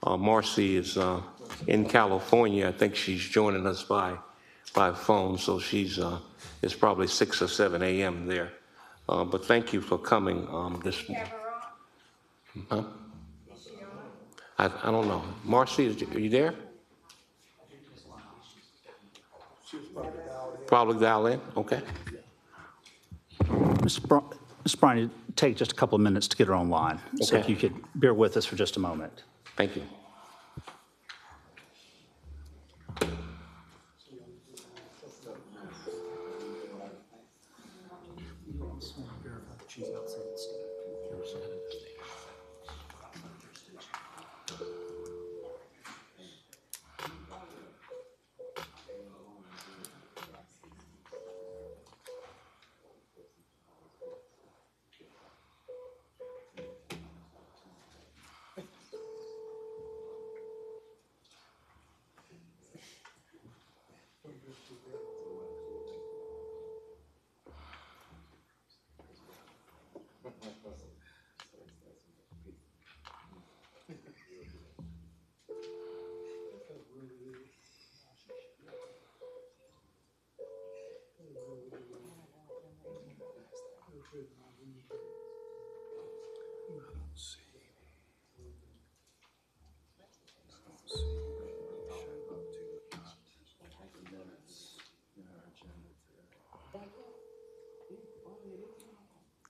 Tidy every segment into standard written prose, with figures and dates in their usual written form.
Marcy is in California. I think she's joining us by phone, so it's probably 6 or 7 a.m. there. But thank you for coming this morning. Huh? I don't know. Marcy, are you there? Probably dial in. Okay. Ms. Bryan, it'd take just a couple of minutes to get her online. So if Okay. you could bear with us for just a moment. Thank you.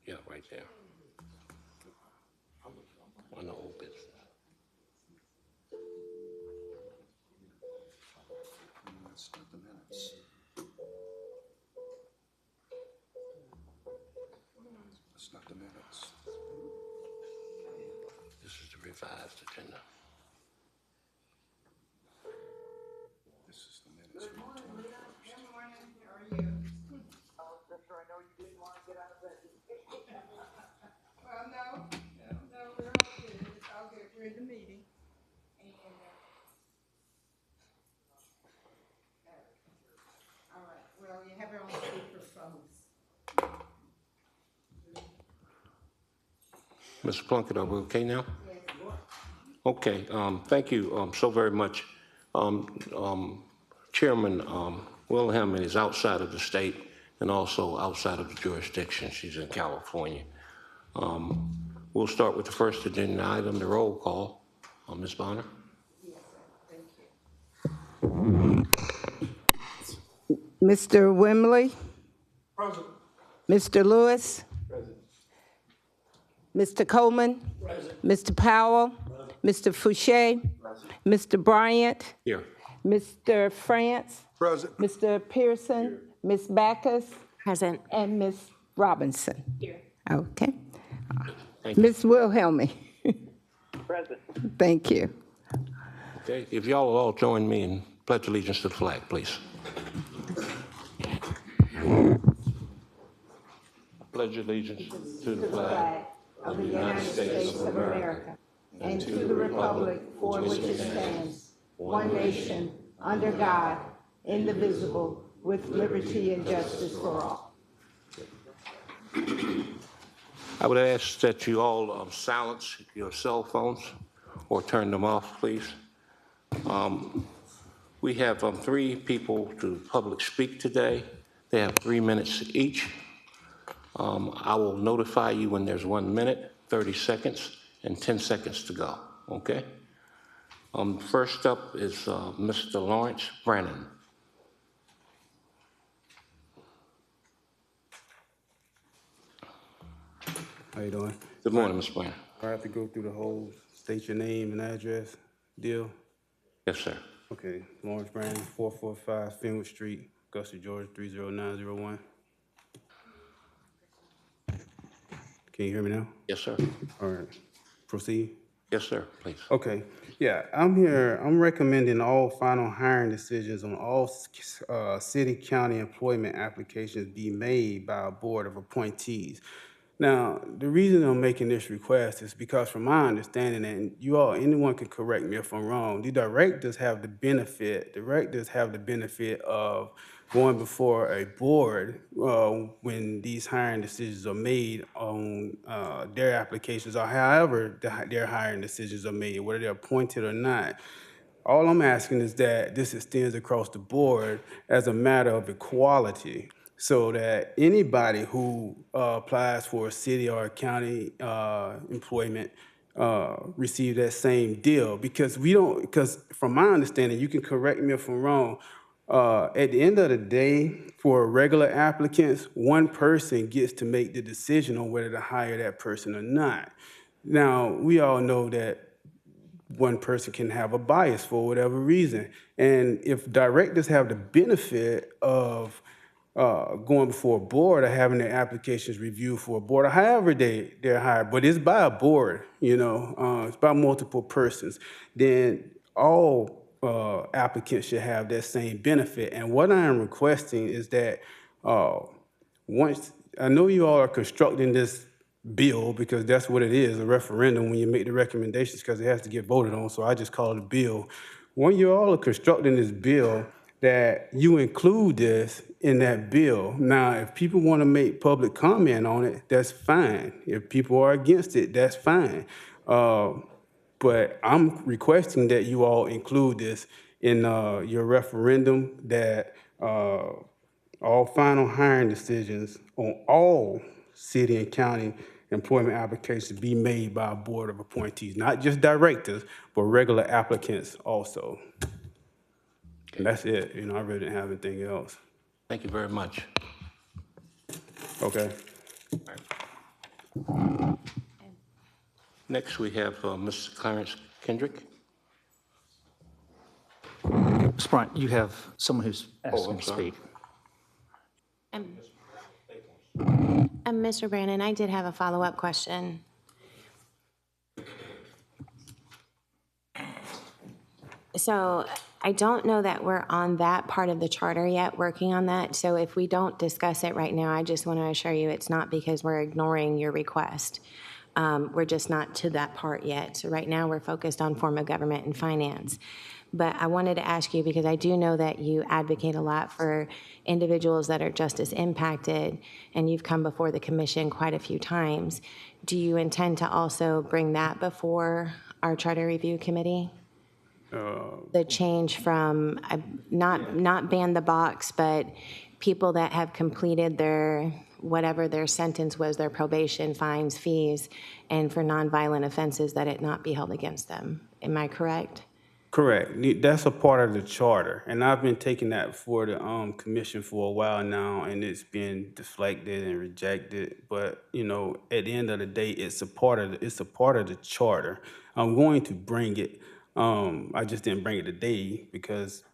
Yeah, right there. On the old business. That's not the minutes. That's not the minutes. This is the revised agenda. This is the minutes. Good morning. How are you? Sister, I know you didn't want to get out of bed. Well, no, we're all good. It's all good. We're in the meeting. And, all right. Well, you have it on speakerphone. Mr. Plunkett, are we okay now? Okay, thank you so very much. Chairman Wilhelm is outside of the state and also outside of the jurisdiction. She's in California. We'll start with the first agenda item, the roll call. Ms. Bonner? Yes, sir. Thank you. Mr. Wimley? Present. Mr. Lewis? Present. Mr. Coleman? Present. Mr. Powell? Present. Mr. Fouché? Present. Mr. Bryant? Here. Mr. France? Present. Mr. Pearson? Here. Ms. Backus? Present. And Ms. Robinson? Here. Okay. Thank you. Ms. Wilhelmy? Present. Thank you. Okay, if y'all will all join me in pledge allegiance to the flag, please. Pledge allegiance to the flag Of the United States of America and to the republic for which it stands, one nation, under God, indivisible, with liberty and justice for all. I would ask that you all silence your cell phones or turn them off, please. We have 3 people to public speak today. They have 3 minutes each. I will notify you when there's 1 minute, 30 seconds, and 10 seconds to go, okay? First up is Mr. Lawrence Brannon. How you doing? Good morning, Mr. Brannon. I have to go through the whole, state your name and address deal. Yes, sir. Okay, Lawrence Brandon, 445 Fenwick Street, Augusta, Georgia, 30901. Can you hear me now? Yes, sir. All right, proceed. Yes, sir, please. Okay, yeah, I'm recommending all final hiring decisions on all city, county employment applications be made by a board of appointees. Now, the reason I'm making this request is because from my understanding, and anyone can correct me if I'm wrong, directors have the benefit of going before a board when these hiring decisions are made on their applications or however their hiring decisions are made, whether they're appointed or not. All I'm asking is that this extends across the board as a matter of equality so that anybody who applies for a city or a county employment receive that same deal. Because from my understanding, you can correct me if I'm wrong, at the end of the day, for regular applicants, one person gets to make the decision on whether to hire that person or not. Now, we all know that one person can have a bias for whatever reason. And if directors have the benefit of going before a board or having their applications reviewed for a board or however they're hired, but it's by a board, it's by multiple persons, then all applicants should have that same benefit. And what I am requesting is that once, I know you all are constructing this bill because that's what it is, a referendum when you make the recommendations because it has to get voted on, so I just call it a bill. When you all are constructing this bill, that you include this in that bill. Now, if people want to make public comment on it, that's fine. If people are against it, that's fine. But I'm requesting that you all include this in your referendum, that all final hiring decisions on all city and county employment applications be made by a board of appointees, not just directors, but regular applicants also. And that's it. I really didn't have anything else. Thank you very much. Okay. Next, we have Mr. Clarence Kendrick. Mr. Bryant, you have someone who's asking I'm to sorry. speak. Mr. Brandon, I did have a follow-up question. So I don't know that we're on that part of the charter yet, working on that. So if we don't discuss it right now, I just want to assure you it's not because we're ignoring your request. We're just not to that part yet. So right now we're focused on form of government and finance. But I wanted to ask you, because I do know that you advocate a lot for individuals that are justice impacted, and you've come before the commission quite a few times. Do you intend to also bring that before our charter review committee? The change from not ban the box, but people that have completed their whatever their sentence was, their probation, fines, fees, and for nonviolent offenses, that it not be held against them. Am I correct? Correct. That's a part of the charter, and I've been taking that for the commission for a while now, and it's been deflected and rejected. But at the end of the day, it's a part of the charter. I'm going to bring it. I just didn't bring it today because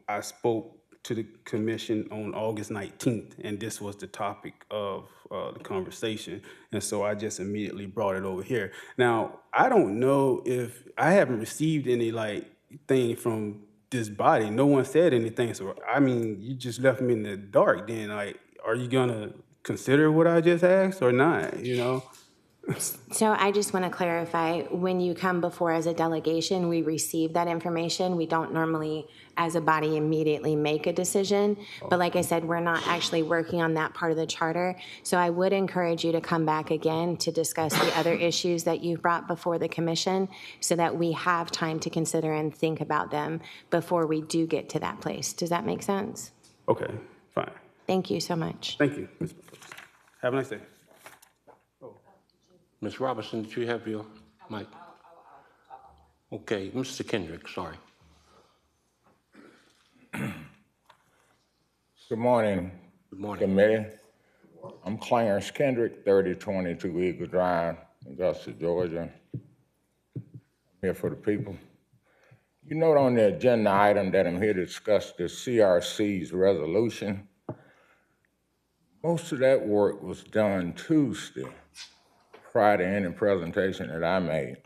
I spoke to the commission on August 19th, and this was the topic of the conversation. And so I just immediately brought it over here. Now, I don't know if I haven't received any thing from this body. No one said anything. So, you just left me in the dark then. Are you gonna consider what I just asked or not, So I just want to clarify, when you come before as a delegation, we receive that information. We don't normally, as a body, immediately make a decision. But like I said, we're not actually working on that part of the charter. So I would encourage you to come back again to discuss the other issues that you've brought before the commission so that we have time to consider and think about them before we do get to that place. Does that make sense? Okay, fine. Thank you so much. Thank you. Have a nice day. Ms. Robinson, did you have your mic? Okay, Mr. Kendrick, sorry. Good morning, Good morning. committee. I'm Clarence Kendrick, 3022 Eagle Drive, Augusta, Georgia. I'm here for the people. You note on the agenda item that I'm here to discuss the CRC's resolution. Most of that work was done Tuesday, prior to any presentation that I made.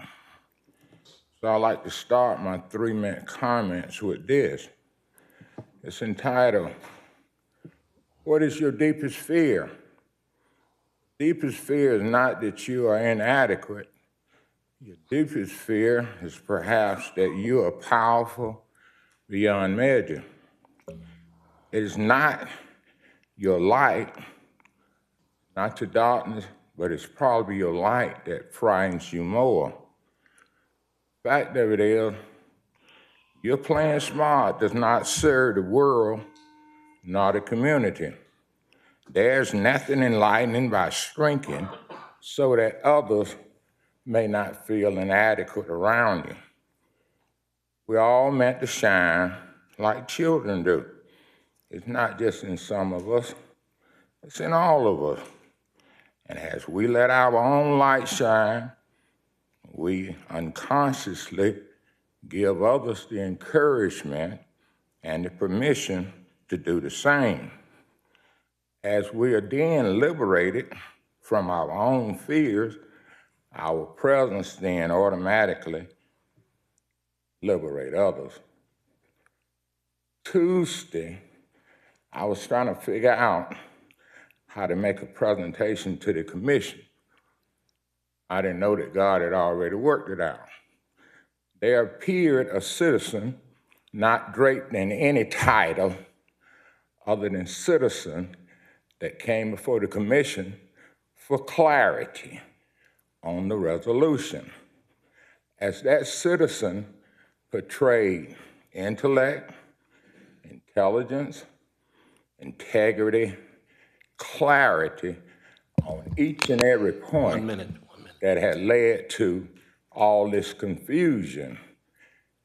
So I'd like to start my 3-minute comments with this. It's entitled, "What is your deepest fear?" Deepest fear is not that you are inadequate. Your deepest fear is perhaps that you are powerful beyond measure. It is not your light, not your darkness, but it's probably your light that frightens you more. Fact of it is, your playing smart does not serve the world nor the community. There's nothing enlightening by shrinking so that others may not feel inadequate around you. We're all meant to shine like children do. It's not just in some of us, it's in all of us. And as we let our own light shine, we unconsciously give others the encouragement and the permission to do the same. As we are then liberated from our own fears, our presence then automatically liberate others. Tuesday, I was trying to figure out how to make a presentation to the commission. I didn't know that God had already worked it out. There appeared a citizen not draped in any title other than citizen that came before the commission for clarity on the resolution. As that citizen portrayed intellect, intelligence, integrity, clarity on each and every point 1 minute. that had led to all this confusion.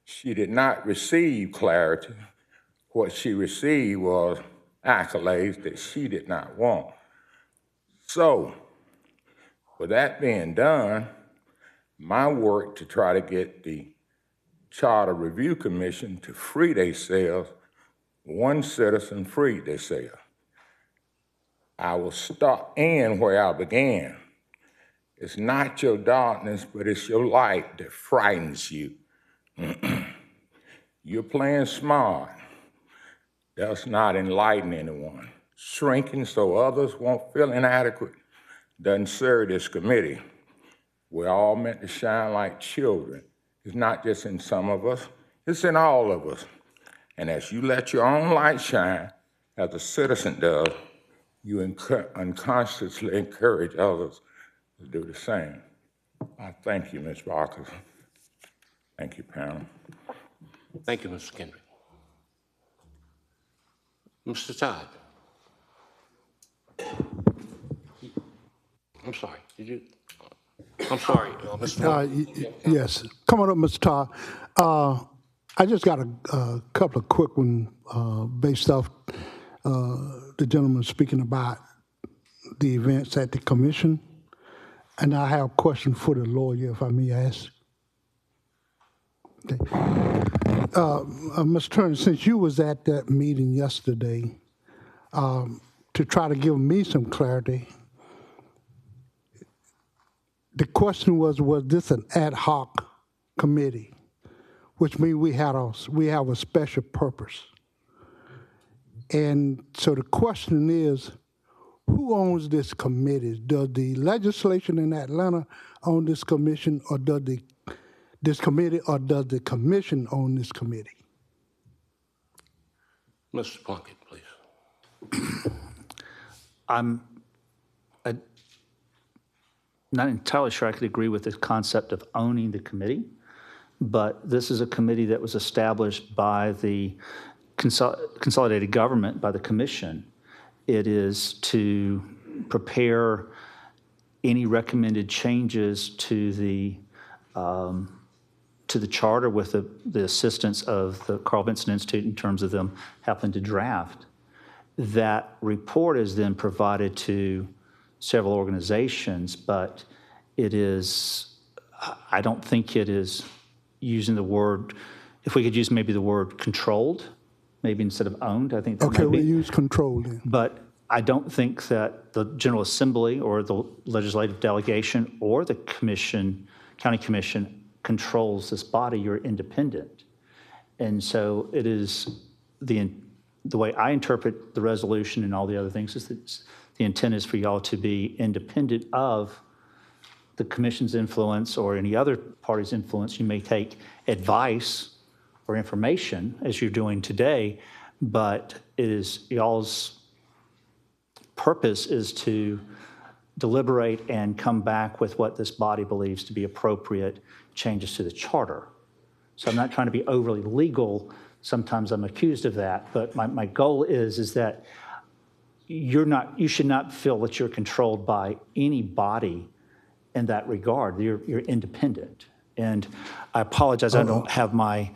She did not receive clarity. What she received was accolades that she did not want. So, with that being done, my work to try to get the Charter Review Commission to free themselves, one citizen freed themselves. I will start in where I began. It's not your darkness, but it's your light that frightens you. You're playing smart. That's not enlightening anyone. Shrinking so others won't feel inadequate doesn't serve this committee. We're all meant to shine like children. It's not just in some of us, it's in all of us. And as you let your own light shine, as a citizen does, you unconsciously encourage others to do the same. I thank you, Ms. Barker. Thank you, panel. Thank you, Mr. Kendrick. Mr. Todd. I'm sorry, did you? I'm sorry, Mr. Moore. Yes. Come on up, Mr. Todd. I just got a couple of quick ones based off the gentleman speaking about the events at the commission. And I have a question for the lawyer, if I may ask. Okay. Mr. Turner, since you was at that meeting yesterday, to try to give me some clarity, the question was this an ad hoc committee, which means we have a special purpose. And so the question is, who owns this committee? Does the legislation in Atlanta own this commission, or does this committee, or does the commission own this committee? Mr. Plunkett, please. I'm not entirely sure I could agree with the concept of owning the committee, but this is a committee that was established by the consolidated government, by the commission. It is to prepare any recommended changes to the charter with the assistance of the Carl Vinson Institute in terms of them helping to draft. That report is then provided to several organizations, but it is, I don't think it is using the word, if we could use maybe the word controlled, maybe instead of owned, I think that Okay, might be. we use control then. But I don't think that the General Assembly or the legislative delegation or the commission, county commission, controls this body. You're independent. And so it is the way I interpret the resolution and all the other things is that the intent is for y'all to be independent of the commission's influence or any other party's influence. You may take advice or information, as you're doing today, but it is y'all's purpose is to deliberate and come back with what this body believes to be appropriate changes to the charter. So I'm not trying to be overly legal. Sometimes I'm accused of that, but my goal is that you should not feel that you're controlled by any body in that regard. You're independent. And I apologize, I don't have my,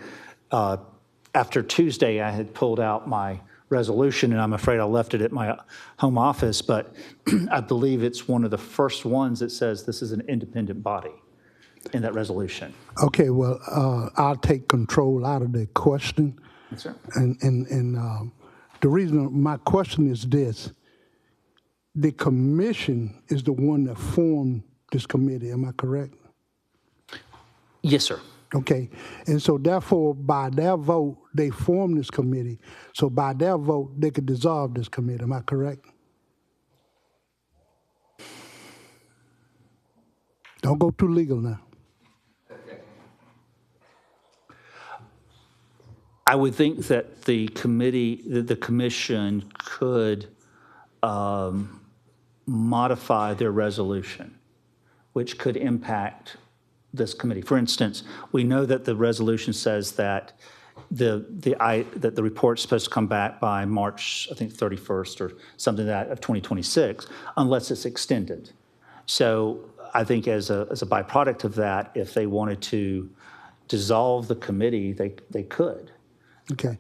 after Tuesday, I had pulled out my resolution, and I'm afraid I left it at my home office, but I believe it's one of the first ones that says this is an independent body in that resolution. Okay, well, I'll take control out of the question. Yes, sir. And the reason my question is this: the commission is the one that formed this committee. Am I correct? Yes, sir. Okay, and so therefore, by their vote, they formed this committee. So by their vote, they could dissolve this committee. Am I correct? Don't go too legal now. I would think that the commission could modify their resolution, which could impact this committee. For instance, we know that the resolution says that that the report's supposed to come back by March, I think 31st or something like that of 2026, unless it's extended. So I think as a byproduct of that, if they wanted to dissolve the committee, they could. Okay,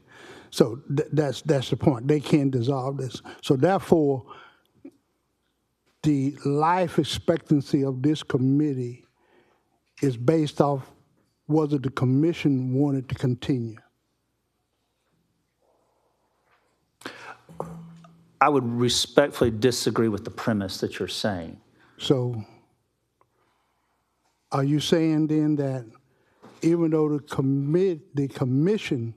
so that's the point. They can't dissolve this. So therefore, the life expectancy of this committee is based off whether the commission wanted to continue. I would respectfully disagree with the premise that you're saying. So are you saying then that even though the commission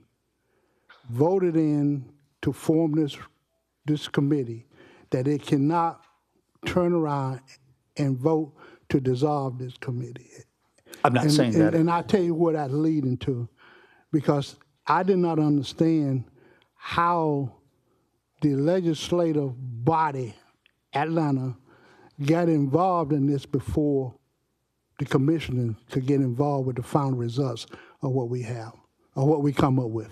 voted in to form this committee, that it cannot turn around and vote to dissolve this committee? I'm not saying that. And I'll tell you what that's leading to, because I did not understand how the legislative body, Atlanta, got involved in this before the commissioner could get involved with the final results of what we have, or what we come up with.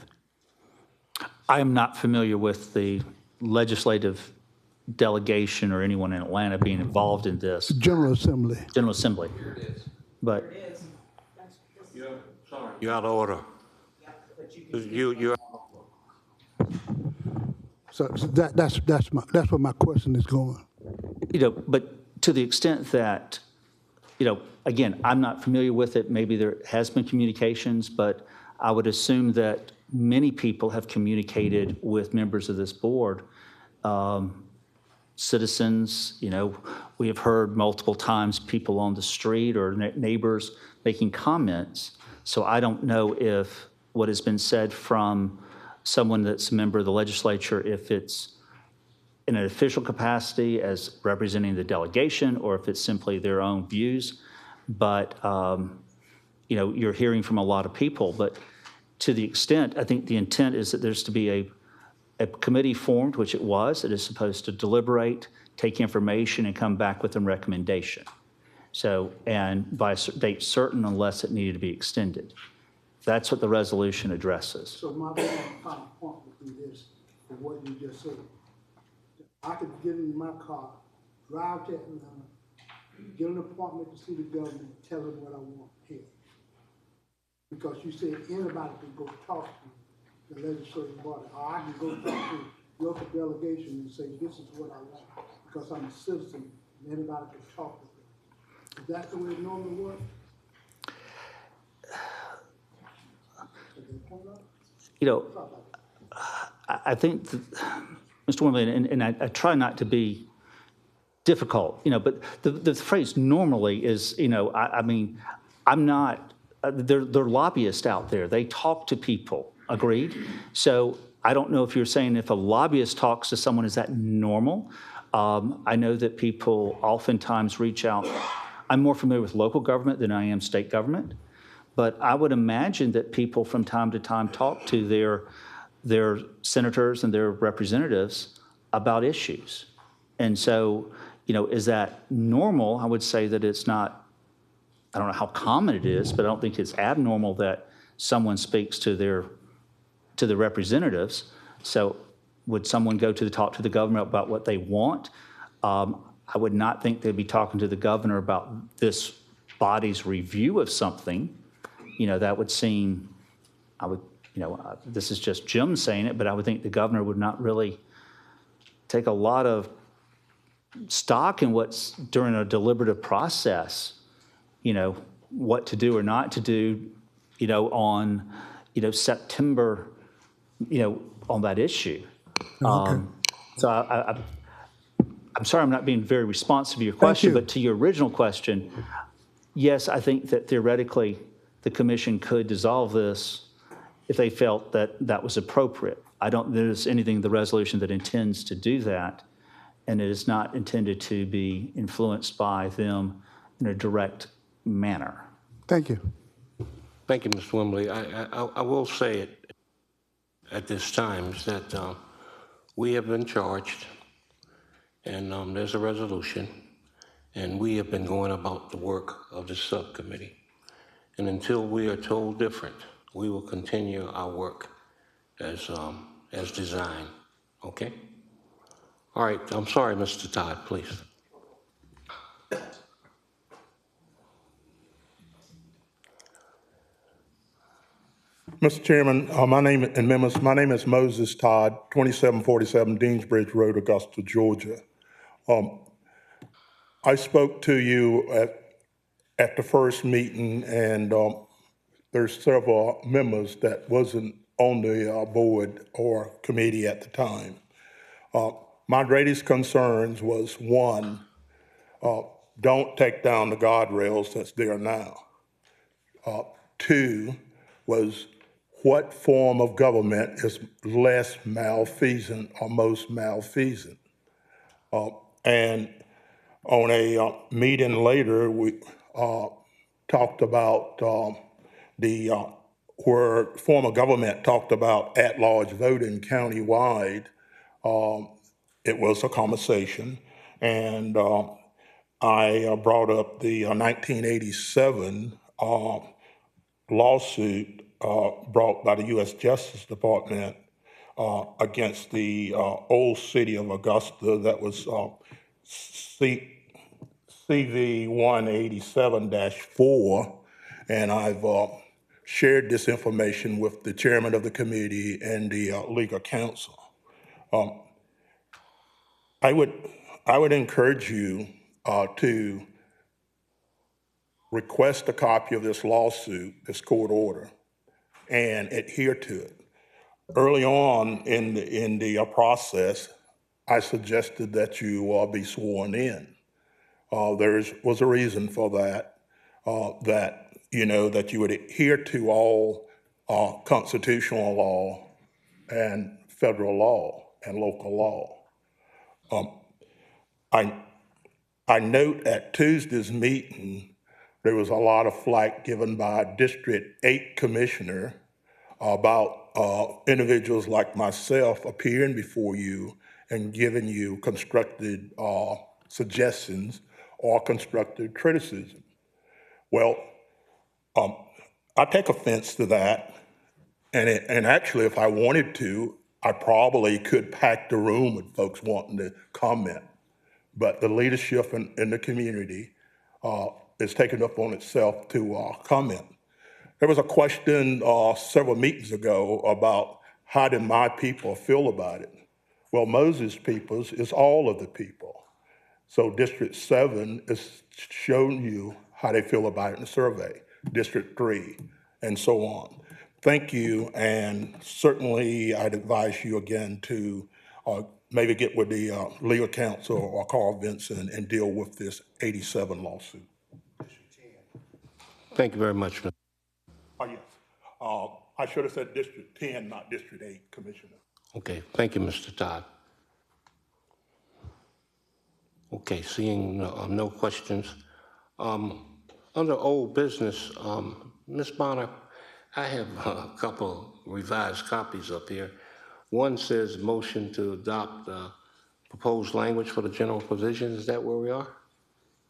I am not familiar with the legislative delegation or anyone in Atlanta being involved in this. General Assembly. General Assembly. But You're out of order. You're So that's where my question is going. but to the extent that, again, I'm not familiar with it. Maybe there has been communications, but I would assume that many people have communicated with members of this board, citizens. We have heard multiple times people on the street or neighbors making comments. So I don't know if what has been said from someone that's a member of the legislature, if it's in an official capacity as representing the delegation, or if it's simply their own views. But, you're hearing from a lot of people. But to the extent, I think the intent is that there's to be a committee formed, which it was. It is supposed to deliberate, take information, and come back with a recommendation. So, and by a date certain, unless it needed to be extended. That's what the resolution addresses. So my final point would be this, for what you just said. I could get in my car, drive to Atlanta, get an appointment to see the governor, tell them what I want here. Because you said anybody can go talk to the legislative body, or I can go talk to local delegation and say, this is what I want, because I'm a citizen, and anybody can talk to them. Is that the way it normally works? I think, Mr. Wormley, and I try not to be difficult, but the phrase normally is, I'm not, they're lobbyists out there. They talk to people, agreed? So I don't know if you're saying if a lobbyist talks to someone, is that normal? I know that people oftentimes reach out. I'm more familiar with local government than I am state government. But I would imagine that people from time to time talk to their senators and their representatives about issues. And so, is that normal? I would say that it's not, I don't know how common it is, but I don't think it's abnormal that someone speaks to the representatives. So would someone go to talk to the governor about what they want? I would not think they'd be talking to the governor about this body's review of something. That would seem, this is just Jim saying it, but I would think the governor would not really take a lot of stock in what's during a deliberative process, what to do or not to do, on, September, on that issue. Okay. So I'm sorry I'm not being very responsive to your question, you. but to your original question, yes, I think that theoretically the commission could dissolve this if they felt that that was appropriate. I don't think there's anything in the resolution that intends to do that, and it is not intended to be influenced by them in a direct manner. Thank you. Thank you, Mr. Wembley. I will say it at this time is that we have been charged, and there's a resolution, and we have been going about the work of the subcommittee. And until we are told different, we will continue our work as designed. Okay? All right. I'm sorry, Mr. Todd, please. Mr. Chairman, my name and members, my name is Moses Todd, 2747 Deansbridge Road, Augusta, Georgia. I spoke to you at the first meeting, and there's several members that wasn't on the board or committee at the time. My greatest concerns was, one, don't take down the guardrails that's there now. Two was, what form of government is less malfeasant or most malfeasant? And on a meeting later, we talked about where form of government talked about at-large voting countywide. It was a conversation, and I brought up the 1987 lawsuit brought by the U.S. Justice Department against the old city of Augusta that was CV 187-4, and I've shared this information with the chairman of the committee and the legal counsel. I would encourage you to request a copy of this lawsuit, this court order, and adhere to it. Early on in the process, I suggested that you be sworn in. There was a reason for that, that you would adhere to all constitutional law and federal law and local law. I note at Tuesday's meeting, there was a lot of flack given by District 8 Commissioner about individuals like myself appearing before you and giving you constructed suggestions or constructive criticism. Well, I take offense to that, and actually, if I wanted to, I probably could pack the room with folks wanting to comment. But the leadership in the community is taking up on itself to comment. There was a question several meetings ago about how did my people feel about it? Well, Moses' peoples is all of the people. So District 7 is showing you how they feel about it in the survey, District 3, and so on. Thank you, and certainly I'd advise you again to maybe get with the legal counsel or Carl Vinson and deal with this 87 lawsuit. Thank you very much, Mr. Yes. I should have said District 10, not District 8, Commissioner. Okay, thank you, Mr. Todd. Okay, seeing no questions. Under old business, Ms. Bonner, I have a couple revised copies up here. One says motion to adopt proposed language for the general provisions. Is that where we are?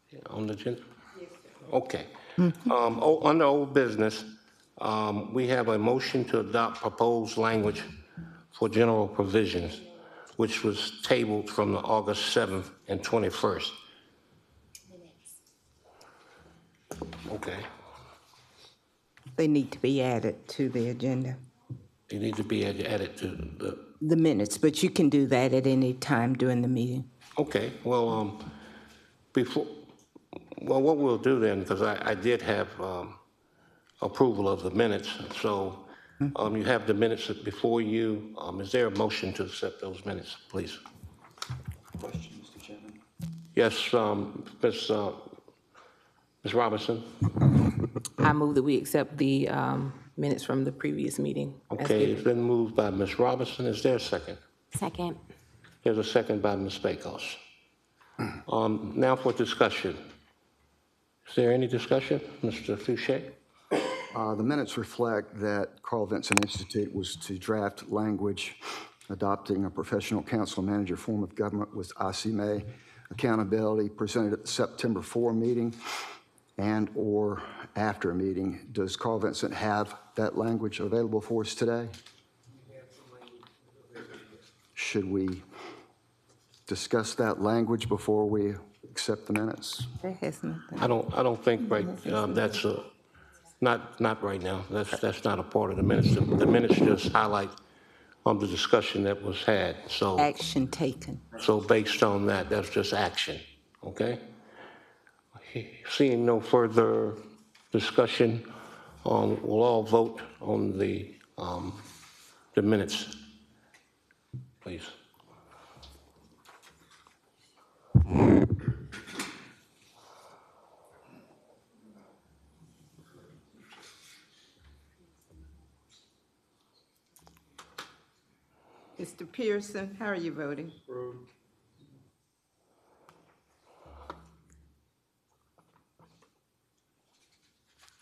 Yeah, on the agenda? Yes, sir. Okay. Under old business, we have a motion to adopt proposed language for general provisions, which was tabled from the August 7th and 21st. Okay. They need to be added to the agenda, They need to be added to the minutes, but you can do that at any time during the meeting. okay, well, what we'll do then, because I did have approval of the minutes, so you have the minutes before you. Is there a motion to accept those minutes, please? Question, Mr. Chairman? Yes, Ms. Robinson? I move that we accept the minutes from the previous meeting. as Okay, given. it's been moved by Ms. Robinson. Is there a second? Second. There's a second by Ms. Pecos. Now for discussion. Is there any discussion, Mr. Fouché? The minutes reflect that Carl Vinson Institute was to draft language adopting a professional council manager form of government with ICMA accountability presented at the September 4 meeting and/or after a meeting. Does Carl Vinson have that language available for us today? Should we discuss that language before we accept the minutes? That has nothing. I don't think that's not right now. That's not a part of the minutes. The minutes just highlight the discussion that was had. Action taken. So based on that, that's just action. Okay. Seeing no further discussion, we'll all vote on the minutes, please. Mr. Pearson, how are you voting?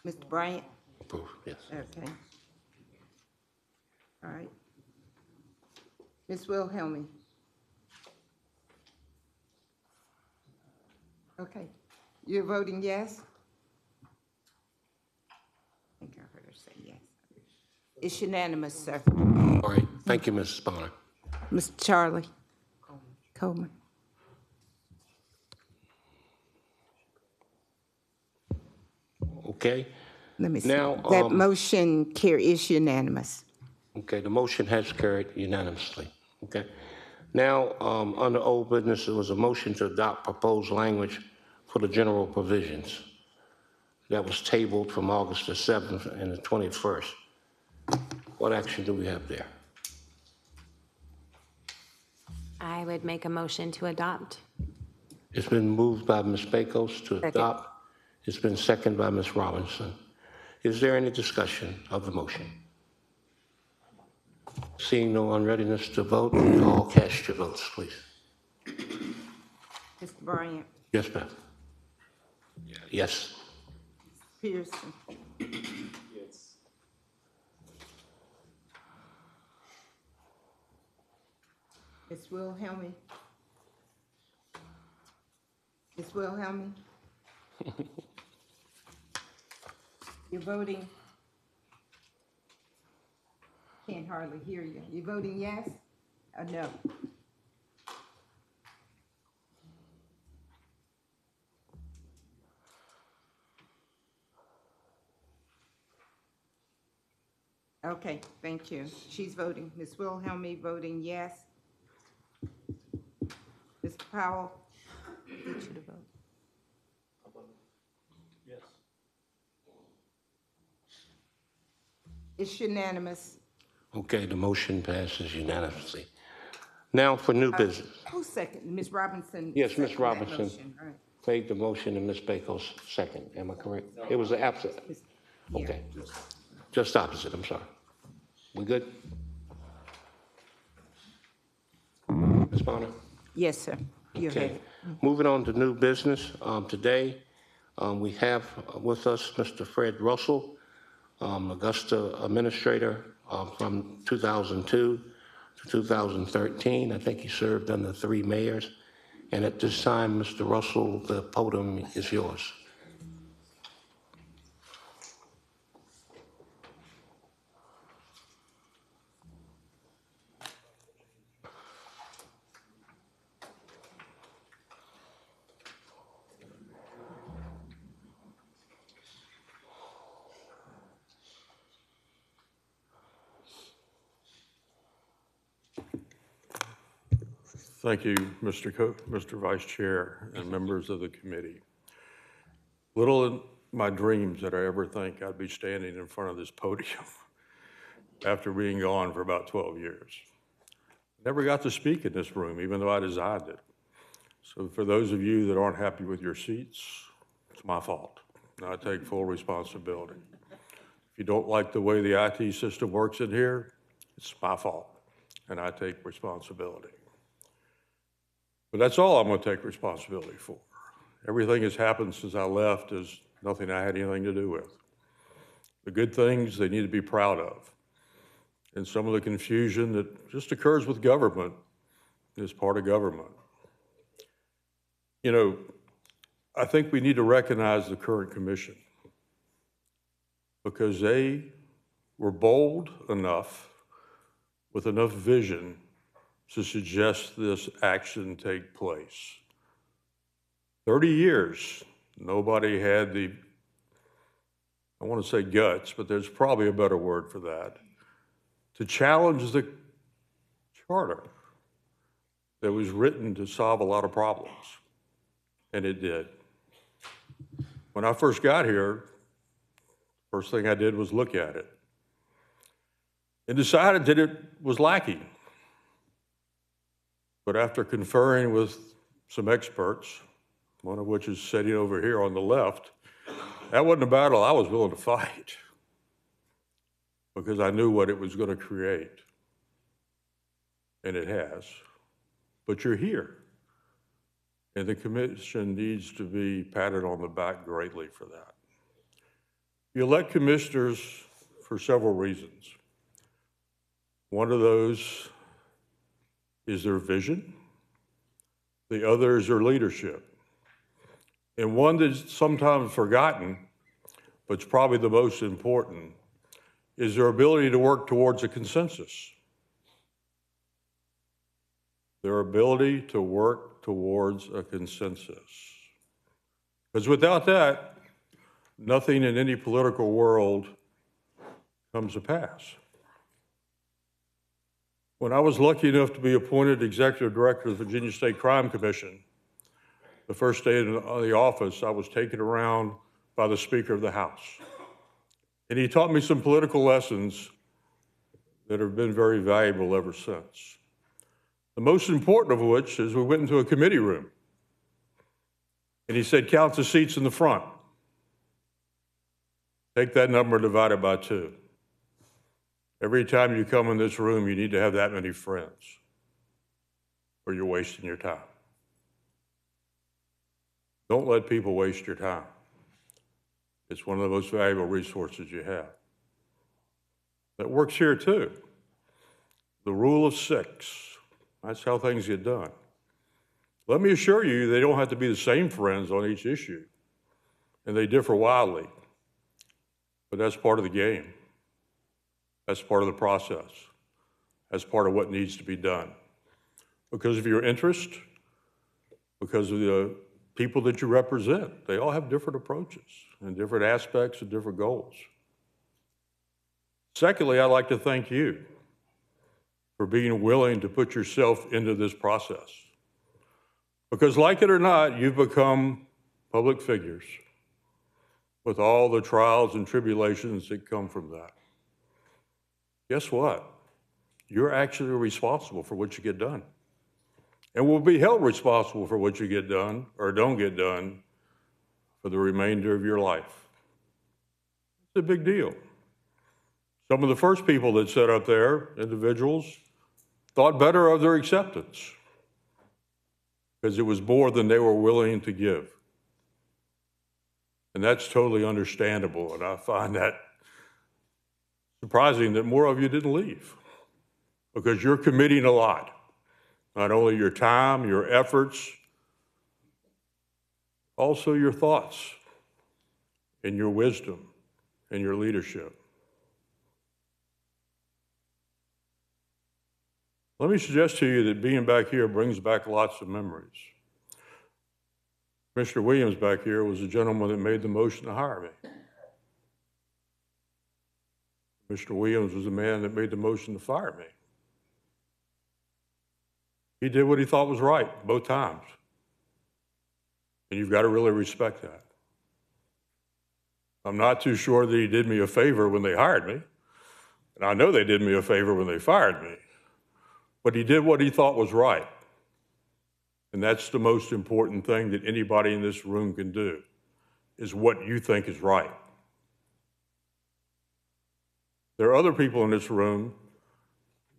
Mr. Bryant? Approved, yes. Okay. All right. Ms. Wilhelmy? Okay. You're voting yes? I think I heard her say yes. It's unanimous, sir. All right. Thank you, Mrs. Bonner. Mr. Charlie? Coleman? Okay. Let me see. Now, That motion is unanimous. Okay, the motion has carried unanimously. Okay. Now, under old business, there was a motion to adopt proposed language for the general provisions. That was tabled from August the 7th and the 21st. What action do we have there? I would make a motion to adopt. It's been moved by Ms. Pecos to Second. adopt. It's been seconded by Ms. Robinson. Is there any discussion of the motion? Seeing no unreadiness to vote, you all cast your votes, please. Mr. Bryant? Yes, ma'am. Yes. Pearson? Ms. Wilhelmy? Ms. Wilhelmy? You're voting? Can't hardly hear you. You voting yes or no? Okay, thank you. She's voting. Ms. Wilhelmy voting yes. Mr. Powell? Get you to vote. Yes. It's unanimous. Okay, the motion passes unanimously. Now for new business. Who's second? Ms. Robinson? Yes, Ms. seconded that Robinson motion, right. made the motion and Ms. Pecos second. Am I correct? It was the absent. Yeah. Okay. Just opposite, I'm sorry. We good? Ms. Bonner? Yes, sir. You have Okay. it. Moving on to new business. Today, we have with us Mr. Fred Russell, Augusta Administrator from 2002 to 2013. I think he served under 3 mayors. And at this time, Mr. Russell, the podium is yours. Thank you, Mr. Vice Chair and members of the committee. Little in my dreams did I ever think I'd be standing in front of this podium after being gone for about 12 years. Never got to speak in this room, even though I designed it. So for those of you that aren't happy with your seats, it's my fault. And I take full responsibility. If you don't like the way the IT system works in here, it's my fault, and I take responsibility. But that's all I'm going to take responsibility for. Everything that's happened since I left is nothing I had anything to do with. The good things they need to be proud of. And some of the confusion that just occurs with government is part of government. You know, I think we need to recognize the current commission because they were bold enough with enough vision to suggest this action take place. 30 years, nobody had the, I want to say guts, but there's probably a better word for that, to challenge the charter that was written to solve a lot of problems, and it did. When I first got here, first thing I did was look at it and decided that it was lacking. But after conferring with some experts, one of which is sitting over here on the left, that wasn't a battle I was willing to fight because I knew what it was going to create. And it has. But you're here. And the commission needs to be patted on the back greatly for that. You elect commissioners for several reasons. One of those is their vision. The other is their leadership. And one that's sometimes forgotten, but it's probably the most important, is their ability to work towards a consensus. Their ability to work towards a consensus. Because without that, nothing in any political world comes to pass. When I was lucky enough to be appointed executive director of the Virginia State Crime Commission, the first day in the office, I was taken around by the Speaker of the House. And he taught me some political lessons that have been very valuable ever since. The most important of which is we went into a committee room. And he said, count the seats in the front. Take that number divided by 2. Every time you come in this room, you need to have that many friends, or you're wasting your time. Don't let people waste your time. It's one of the most valuable resources you have. That works here too. The rule of 6. That's how things get done. Let me assure you, they don't have to be the same friends on each issue, and they differ wildly. But that's part of the game. That's part of the process. That's part of what needs to be done. Because of your interest, because of the people that you represent, they all have different approaches and different aspects and different goals. Secondly, I'd like to thank you for being willing to put yourself into this process. Because like it or not, you've become public figures with all the trials and tribulations that come from that. Guess what? You're actually responsible for what you get done. And will be held responsible for what you get done or don't get done for the remainder of your life. It's a big deal. Some of the first people that sat up there, individuals, thought better of their acceptance because it was more than they were willing to give. And that's totally understandable, and I find that surprising that more of you didn't leave because you're committing a lot, not only your time, your efforts, also your thoughts and your wisdom and your leadership. Let me suggest to you that being back here brings back lots of memories. Commissioner Williams back here was the gentleman that made the motion to hire me. Commissioner Williams was the man that made the motion to fire me. He did what he thought was right both times. And you've got to really respect that. I'm not too sure that he did me a favor when they hired me. And I know they did me a favor when they fired me. But he did what he thought was right. And that's the most important thing that anybody in this room can do, is what you think is right. There are other people in this room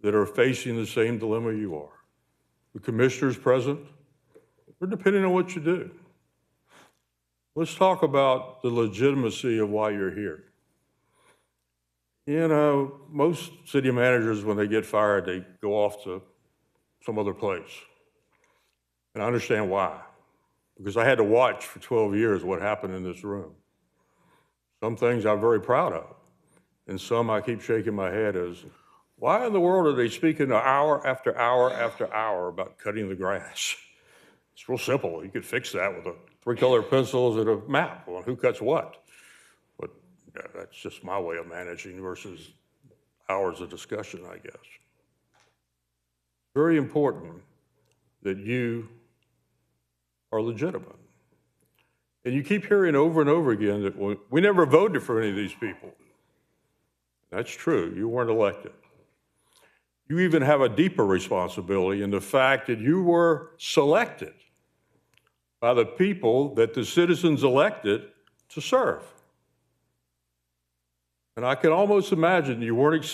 that are facing the same dilemma you are. The commissioners present, we're depending on what you do. Let's talk about the legitimacy of why you're here. You know, most city managers, when they get fired, they go off to some other place. And I understand why, because I had to watch for 12 years what happened in this room. Some things I'm very proud of, and some I keep shaking my head as, why in the world are they speaking hour after hour after hour about cutting the grass? It's real simple. You could fix that with 3-color pencils and a map on who cuts what. But yeah, that's just my way of managing versus hours of discussion, I guess. Very important that you are legitimate. And you keep hearing over and over again that we never voted for any of these people. That's true. You weren't elected. You even have a deeper responsibility in the fact that you were selected by the people that the citizens elected to serve. And I can almost imagine you weren't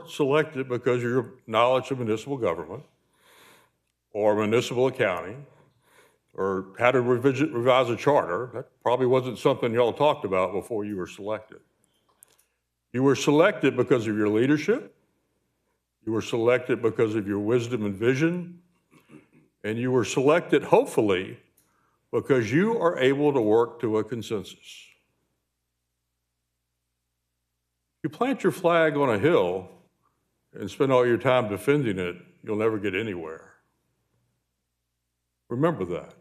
selected because of your knowledge of municipal government or municipal accounting or how to revise a charter. That probably wasn't something y'all talked about before you were selected. You were selected because of your leadership. You were selected because of your wisdom and vision. And you were selected, hopefully, because you are able to work to a consensus. You plant your flag on a hill and spend all your time defending it, you'll never get anywhere. Remember that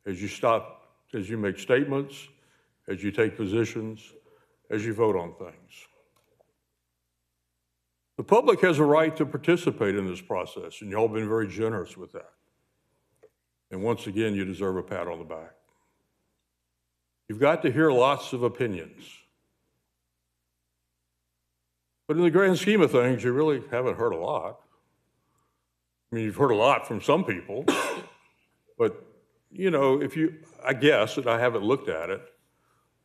as you make statements, as you take positions, as you vote on things. The public has a right to participate in this process, and y'all have been very generous with that. And once again, you deserve a pat on the back. You've got to hear lots of opinions. But in the grand scheme of things, you really haven't heard a lot. I mean, you've heard a lot from some people, but you know, I guess that I haven't looked at it,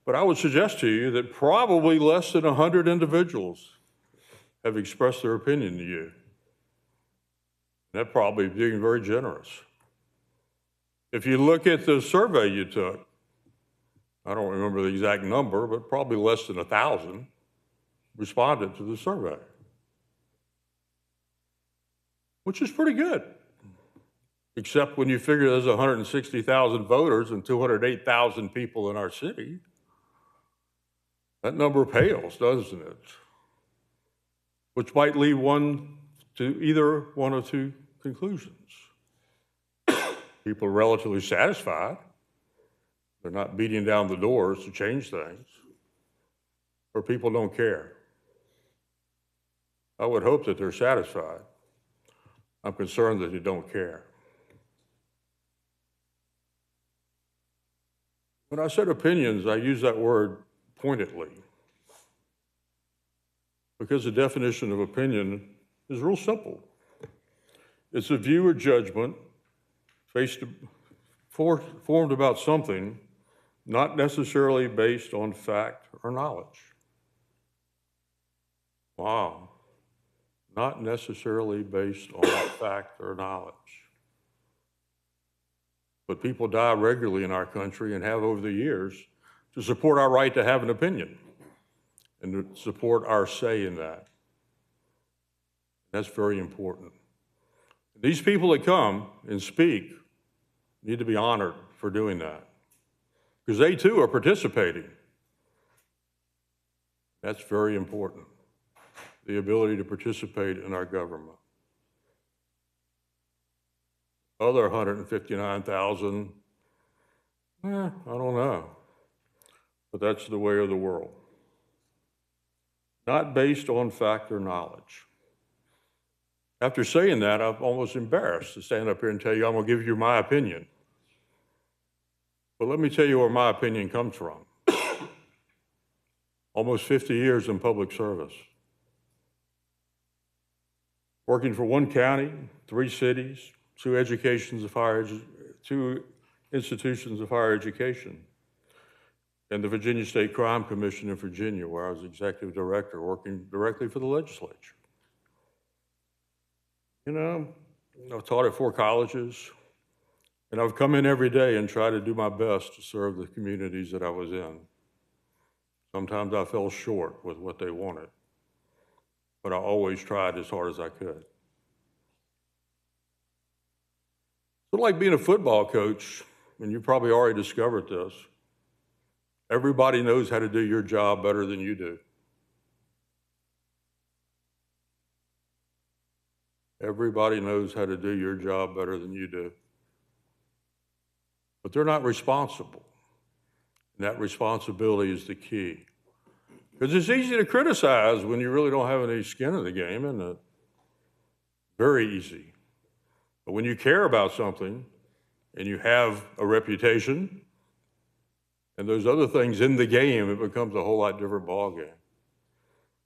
but I would suggest to you that probably less than 100 individuals have expressed their opinion to you. That probably being very generous. If you look at the survey you took, I don't remember the exact number, but probably less than 1,000 responded to the survey, which is pretty good. Except when you figure there's 160,000 voters and 208,000 people in our city. That number pales, doesn't it? Which might lead one to either one of two conclusions. People are relatively satisfied. They're not beating down the doors to change things. Or people don't care. I would hope that they're satisfied. I'm concerned that they don't care. When I said opinions, I use that word pointedly, because the definition of opinion is real simple. It's a view or judgment formed about something, not necessarily based on fact or knowledge. Wow. Not necessarily based on fact or knowledge. But people die regularly in our country and have over the years to support our right to have an opinion and to support our say in that. That's very important. These people that come and speak need to be honored for doing that, because they too are participating. That's very important, the ability to participate in our government. Other 159,000, I don't know, but that's the way of the world. Not based on fact or knowledge. After saying that, I'm almost embarrassed to stand up here and tell you I'm going to give you my opinion. But let me tell you where my opinion comes from. Almost 50 years in public service. Working for one county, 3 cities, 2 institutions of higher education, and the Virginia State Crime Commission in Virginia, where I was executive director, working directly for the legislature. You know, I've taught at 4 colleges, and I've come in every day and tried to do my best to serve the communities that I was in. Sometimes I fell short with what they wanted, but I always tried as hard as I could. It's like being a football coach, and you probably already discovered this. Everybody knows how to do your job better than you do. Everybody knows how to do your job better than you do. But they're not responsible. And that responsibility is the key. Because it's easy to criticize when you really don't have any skin in the game, isn't it? Very easy. But when you care about something and you have a reputation and those other things in the game, it becomes a whole lot different ballgame.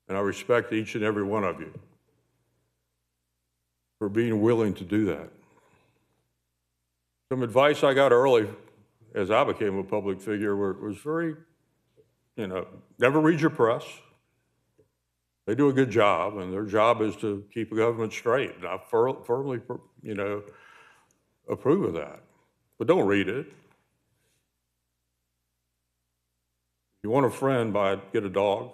And I respect each and every one of you for being willing to do that. Some advice I got early as I became a public figure was very, never read your press. They do a good job, and their job is to keep the government straight. And I firmly, approve of that. But don't read it. If you want a friend, get a dog.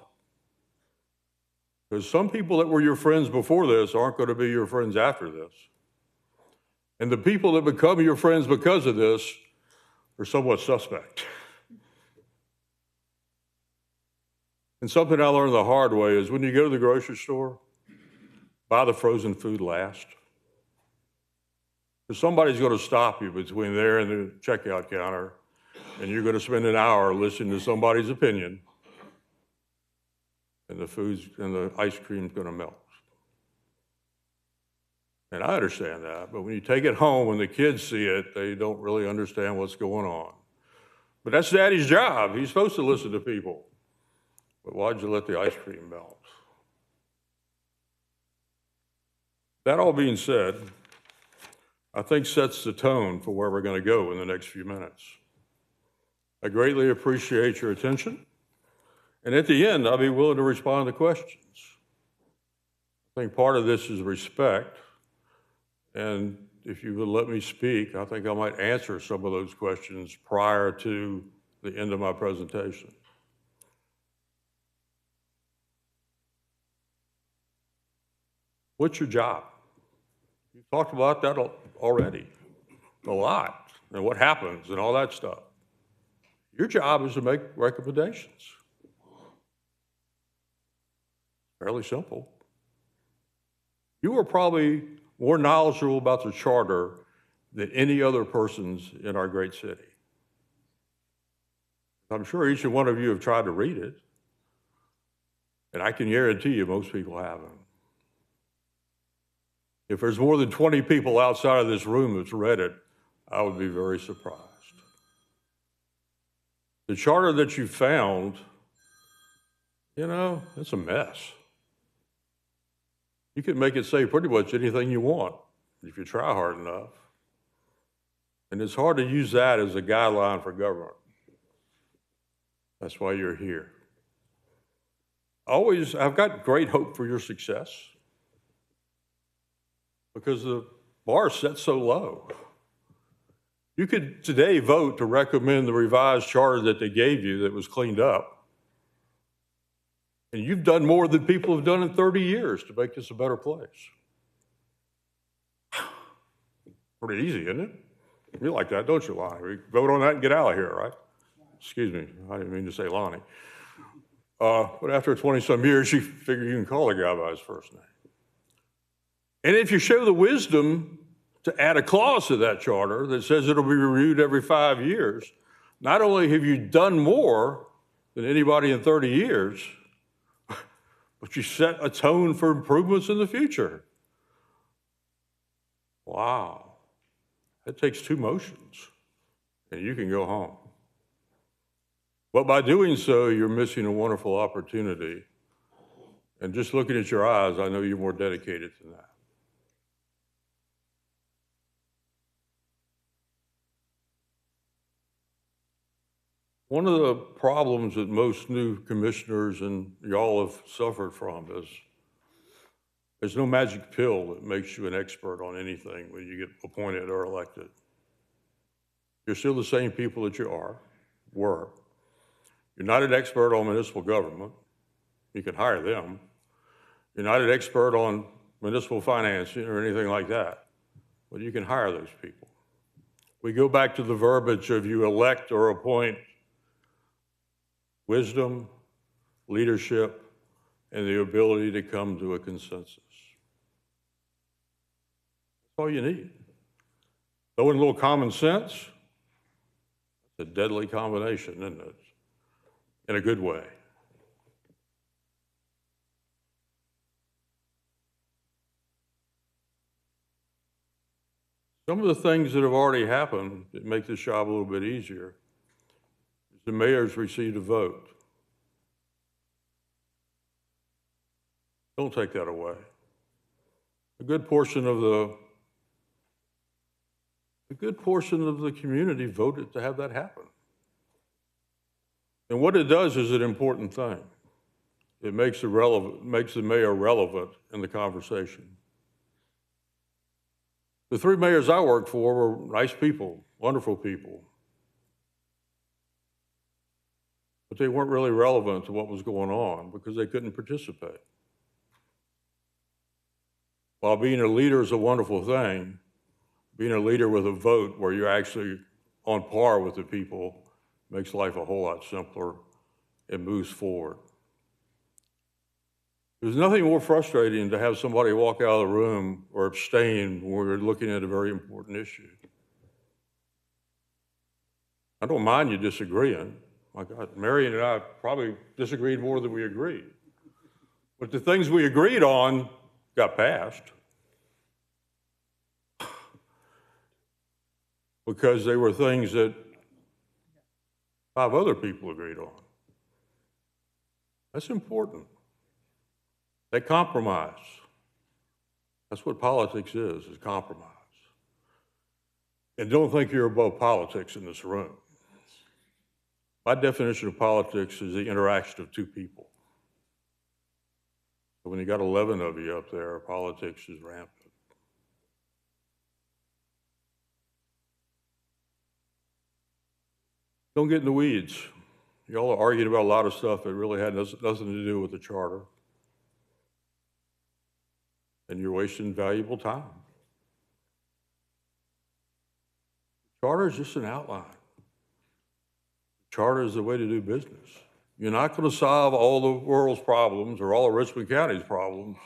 Because some people that were your friends before this aren't going to be your friends after this. And the people that become your friends because of this are somewhat suspect. And something I learned the hard way is when you go to the grocery store, buy the frozen food last. Because somebody's going to stop you between there and the checkout counter, and you're going to spend an hour listening to somebody's opinion, and the ice cream's going to melt. And I understand that, but when you take it home, when the kids see it, they don't really understand what's going on. But that's Daddy's job. He's supposed to listen to people. But why'd you let the ice cream melt? That all being said, I think sets the tone for where we're going to go in the next few minutes. I greatly appreciate your attention. And at the end, I'll be willing to respond to questions. I think part of this is respect. And if you would let me speak, I think I might answer some of those questions prior to the end of my presentation. What's your job? You talked about that already, a lot, and what happens and all that stuff. Your job is to make recommendations. Fairly simple. You are probably more knowledgeable about the charter than any other persons in our great city. I'm sure each and one of you have tried to read it, and I can guarantee you most people haven't. If there's more than 20 people outside of this room that's read it, I would be very surprised. The charter that you found, it's a mess. You can make it say pretty much anything you want if you try hard enough. And it's hard to use that as a guideline for government. That's why you're here. I've got great hope for your success because the bar is set so low. You could today vote to recommend the revised charter that they gave you that was cleaned up. And you've done more than people have done in 30 years to make this a better place. Pretty easy, isn't it? You like that, don't you, Lonnie? We vote on that and get out of here, right? Excuse me, I didn't mean to say Lonnie. But after 20-some years, you figure you can call a guy by his first name. And if you show the wisdom to add a clause to that charter that says it'll be reviewed every 5 years, not only have you done more than anybody in 30 years, but you set a tone for improvements in the future. Wow. That takes 2 motions, and you can go home. But by doing so, you're missing a wonderful opportunity. And just looking at your eyes, I know you're more dedicated than that. One of the problems that most new commissioners and y'all have suffered from is there's no magic pill that makes you an expert on anything when you get appointed or elected. You're still the same people that you were. You're not an expert on municipal government. You can hire them. You're not an expert on municipal financing or anything like that, but you can hire those people. We go back to the verbiage of you elect or appoint wisdom, leadership, and the ability to come to a consensus. That's all you need. Throw in a little common sense. It's a deadly combination, isn't it? In a good way. Some of the things that have already happened that make this job a little bit easier is the mayor's received a vote. Don't take that away. A good portion of the community voted to have that happen. And what it does is an important thing. It makes the mayor relevant in the conversation. The 3 mayors I worked for were nice people, wonderful people. But they weren't really relevant to what was going on because they couldn't participate. While being a leader is a wonderful thing, being a leader with a vote where you're actually on par with the people makes life a whole lot simpler and moves forward. There's nothing more frustrating to have somebody walk out of the room or abstain when we're looking at a very important issue. I don't mind you disagreeing. My God, Marion and I probably disagreed more than we agreed. But the things we agreed on got passed because they were things that 5 other people agreed on. That's important. They compromise. That's what politics is compromise. And don't think you're above politics in this room. My definition of politics is the interaction of 2 people. So when you got 11 of you up there, politics is rampant. Don't get in the weeds. Y'all are arguing about a lot of stuff that really had nothing to do with the charter. And you're wasting valuable time. The charter is just an outline. The charter is the way to do business. You're not going to solve all the world's problems or all of Richmond County's problems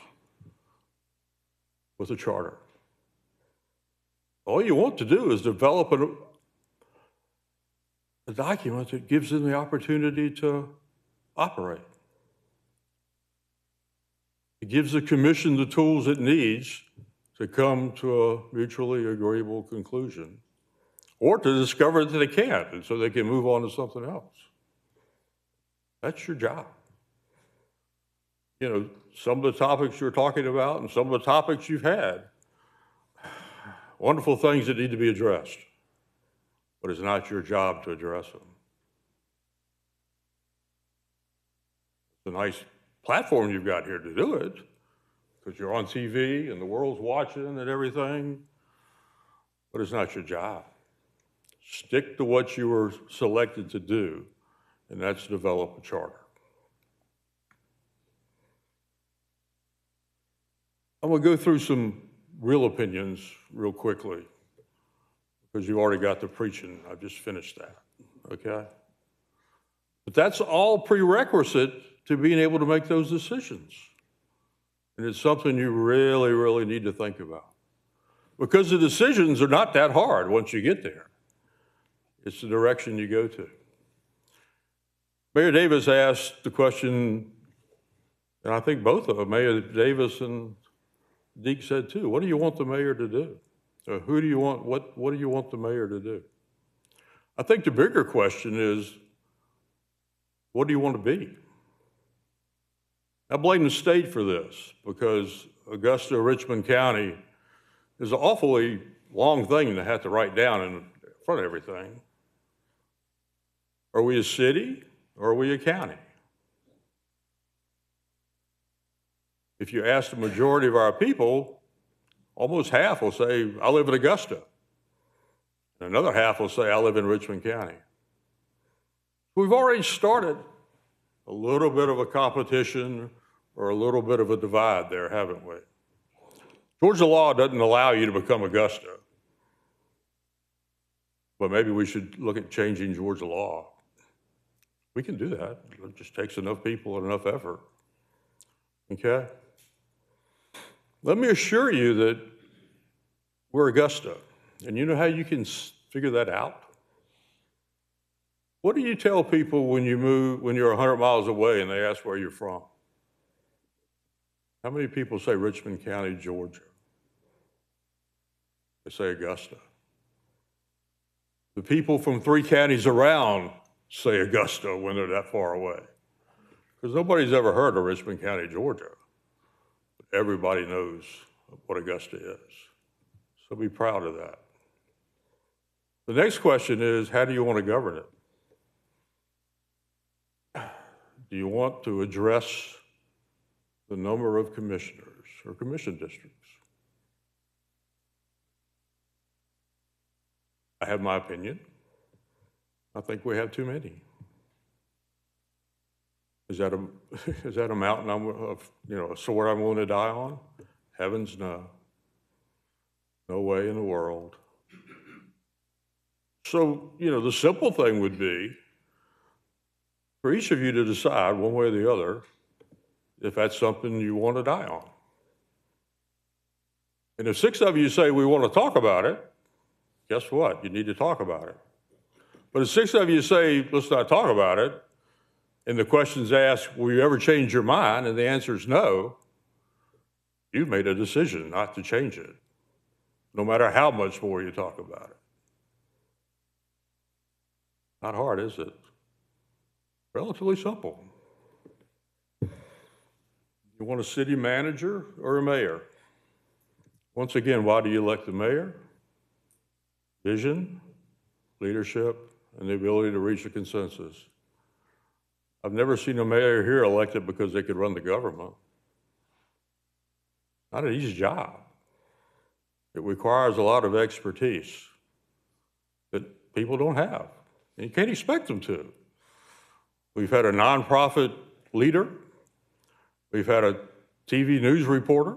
with a charter. All you want to do is develop a document that gives them the opportunity to operate. It gives the commission the tools it needs to come to a mutually agreeable conclusion or to discover that they can't, and so they can move on to something else. That's your job. You know, some of the topics you're talking about and some of the topics you've had, wonderful things that need to be addressed, but it's not your job to address them. It's a nice platform you've got here to do it because you're on TV and the world's watching and everything, but it's not your job. Stick to what you were selected to do, and that's develop a charter. I'm going to go through some real opinions real quickly. because you already got the preaching. I've just finished that, okay? But that's all prerequisite to being able to make those decisions. And it's something you really, really need to think about. Because the decisions are not that hard once you get there. It's the direction you go to. Mayor Davis asked the question, and I think both of them, Mayor Davis and Deke said too, what do you want the mayor to do? Or who do you want, what do you want the mayor to do? I think the bigger question is, what do you want to be? I blame the state for this because Augusta, Richmond County is an awfully long thing to have to write down in front of everything. Are we a city or are we a county? If you ask the majority of our people, almost half will say, I live in Augusta. And another half will say, I live in Richmond County. We've already started a little bit of a competition or a little bit of a divide there, haven't we? Georgia law doesn't allow you to become Augusta. But maybe we should look at changing Georgia law. We can do that. It just takes enough people and enough effort. Okay? Let me assure you that we're Augusta. And you know how you can figure that out? What do you tell people when you move, when you're 100 miles away and they ask where you're from? How many people say Richmond County, Georgia? They say Augusta. The people from 3 counties around say Augusta when they're that far away. Because nobody's ever heard of Richmond County, Georgia. But everybody knows what Augusta is. So be proud of that. The next question is, how do you want to govern it? Do you want to address the number of commissioners or commission districts? I have my opinion. I think we have too many. Is that a mountain a sword I'm willing to die on? Heavens no. No way in the world. So, the simple thing would be for each of you to decide one way or the other if that's something you want to die on. And if 6 of you say we want to talk about it, guess what? You need to talk about it. But if 6 of you say, let's not talk about it, and the question's asked, will you ever change your mind? And the answer is no, you've made a decision not to change it, no matter how much more you talk about it. Not hard, is it? Relatively simple. You want a city manager or a mayor? Once again, why do you elect the mayor? Vision, leadership, and the ability to reach a consensus. I've never seen a mayor here elected because they could run the government. Not an easy job. It requires a lot of expertise that people don't have. And you can't expect them to. We've had a nonprofit leader. We've had a TV news reporter.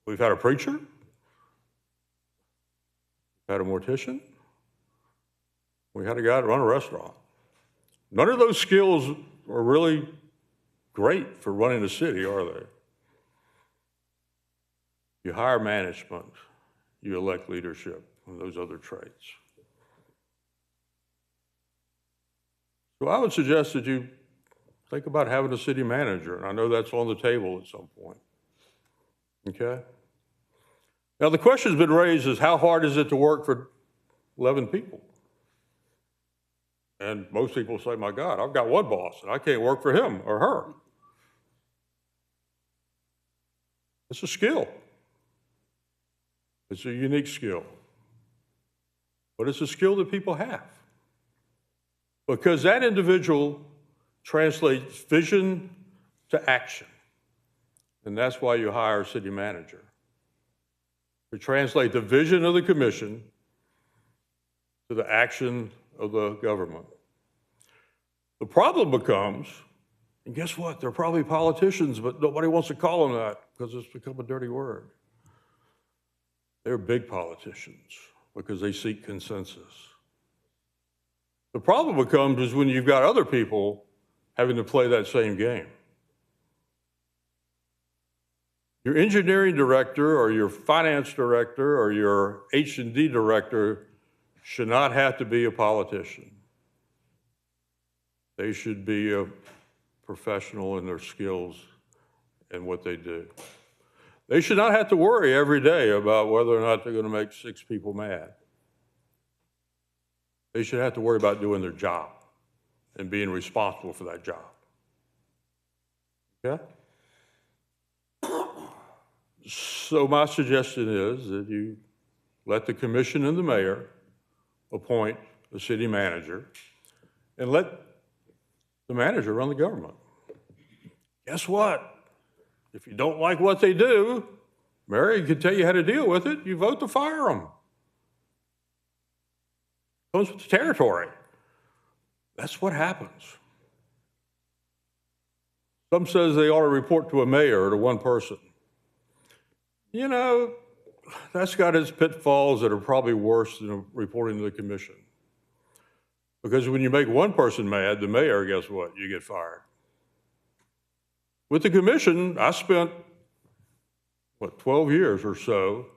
We've had a preacher. We've had a mortician. We had a guy that run a restaurant. None of those skills are really great for running a city, are they? You hire management, you elect leadership, and those other traits. So I would suggest that you think about having a city manager, and I know that's on the table at some point. Okay? Now the question's been raised is how hard is it to work for 11 people? And most people say, my God, I've got one boss, and I can't work for him or her. It's a skill. It's a unique skill. But it's a skill that people have. Because that individual translates vision to action. And that's why you hire a city manager. To translate the vision of the commission to the action of the government. The problem becomes, and guess what? They're probably politicians, but nobody wants to call them that because it's become a dirty word. They're big politicians. because they seek consensus. The problem becomes is when you've got other people having to play that same game. Your engineering director or your finance director or your H&D director should not have to be a politician. They should be a professional in their skills and what they do. They should not have to worry every day about whether or not they're going to make 6 people mad. They should have to worry about doing their job and being responsible for that job. Okay? So my suggestion is that you let the commission and the mayor appoint a city manager and let the manager run the government. Guess what? If you don't like what they do, Mary can tell you how to deal with it. You vote to fire them. Comes with the territory. That's what happens. Some says they ought to report to a mayor or to one person. You know, that's got its pitfalls that are probably worse than reporting to the commission. Because when you make one person mad, the mayor, guess what? You get fired. With the commission, I spent, 12 years or so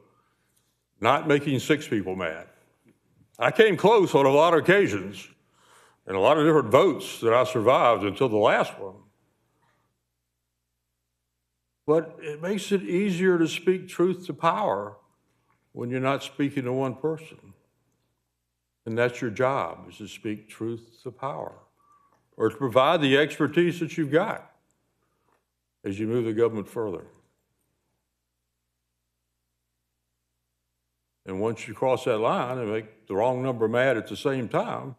not making 6 people mad. I came close on a lot of occasions and a lot of different votes that I survived until the last one. But it makes it easier to speak truth to power when you're not speaking to one person. And that's your job, is to speak truth to power, or to provide the expertise that you've got as you move the government further. And once you cross that line and make the wrong number mad at the same time,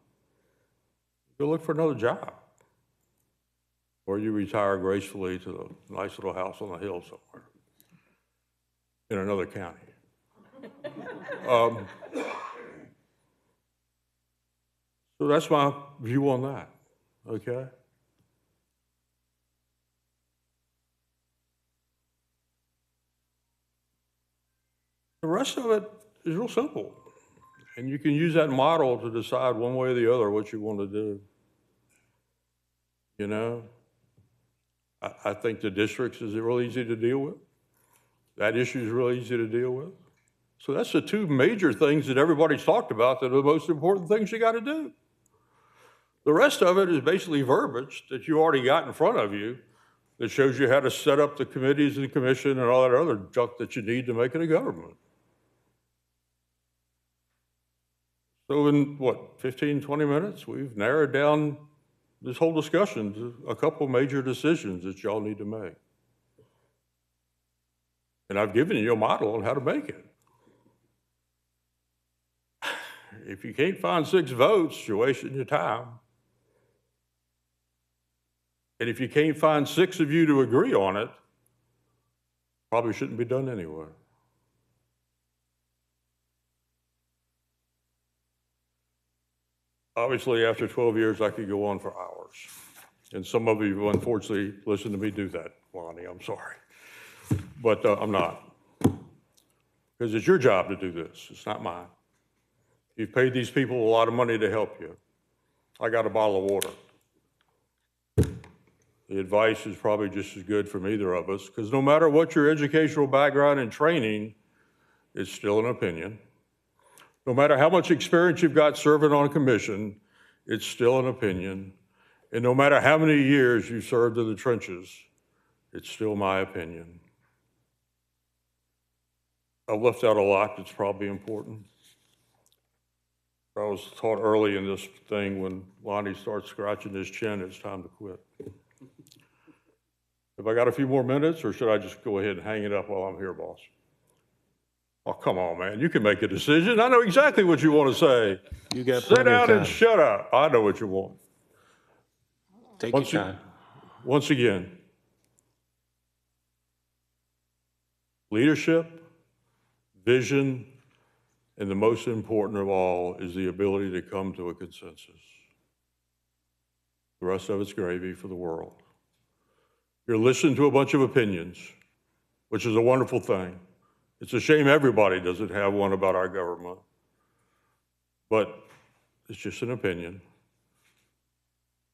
you'll look for another job. Or you retire gracefully to a nice little house on the hill somewhere in another county. So that's my view on that, okay? The rest of it is real simple. And you can use that model to decide one way or the other what you want to do. You know? I think the districts is real easy to deal with. That issue is real easy to deal with. So that's the 2 major things that everybody's talked about that are the most important things you got to do. The rest of it is basically verbiage that you already got in front of you that shows you how to set up the committees and the commission and all that other junk that you need to make it a government. So in, 15, 20 minutes, we've narrowed down this whole discussion to a couple major decisions that y'all need to make. And I've given you a model on how to make it. If you can't find 6 votes, you're wasting your time. And if you can't find 6 of you to agree on it, probably shouldn't be done anyway. Obviously, after 12 years, I could go on for hours. And some of you, unfortunately, listen to me do that, Lonnie. I'm sorry. But I'm not. Because it's your job to do this. It's not mine. You've paid these people a lot of money to help you. I got a bottle of water. The advice is probably just as good from either of us, because no matter what your educational background and training, it's still an opinion. No matter how much experience you've got serving on a commission, it's still an opinion. And no matter how many years you've served in the trenches, it's still my opinion. I've left out a lot that's probably important. I was taught early in this thing, when Lonnie starts scratching his chin, it's time to quit. Have I got a few more minutes, or should I just go ahead and hang it up while I'm here, boss? Oh, come on, man. You can make a decision. I know exactly what you want to say. You got Sit plenty of down and time. shut up. I know what you want. Take your time. Once again, leadership, vision, and the most important of all is the ability to come to a consensus. The rest of it's gravy for the world. You're listening to a bunch of opinions, which is a wonderful thing. It's a shame everybody doesn't have one about our government. but it's just an opinion.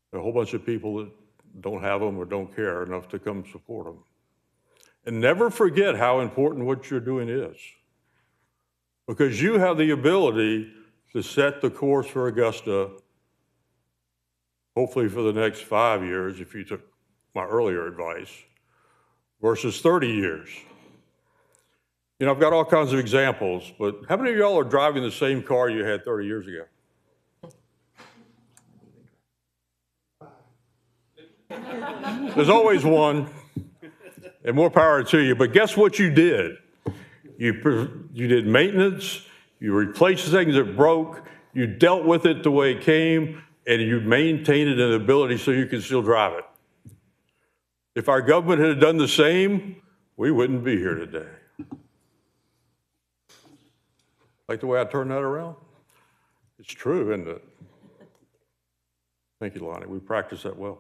There are a whole bunch of people that don't have them or don't care enough to come support them. And never forget how important what you're doing is, because you have the ability to set the course for Augusta, hopefully for the next 5 years, if you took my earlier advice, versus 30 years. You know, I've got all kinds of examples, but how many of y'all are driving the same car you had 30 years ago? There's always one, and more power to you, but guess what you did? You did maintenance, you replaced things that broke, you dealt with it the way it came, and you maintained it in ability so you can still drive it. If our government had done the same, we wouldn't be here today. Like the way I turned that around? It's true, isn't it? Thank you, Lonnie. We practiced that well.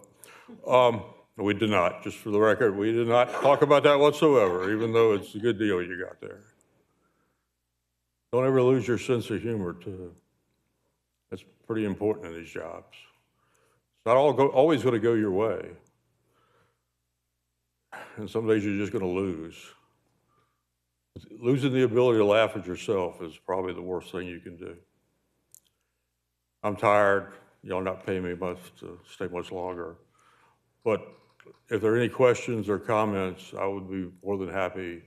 We did not, just for the record, we did not talk about that whatsoever, even though it's a good deal you got there. Don't ever lose your sense of humor, too. That's pretty important in these jobs. It's not always going to go your way. And some days you're just going to lose. Losing the ability to laugh at yourself is probably the worst thing you can do. I'm tired. Y'all not paying me much to stay much longer. But if there are any questions or comments, I would be more than happy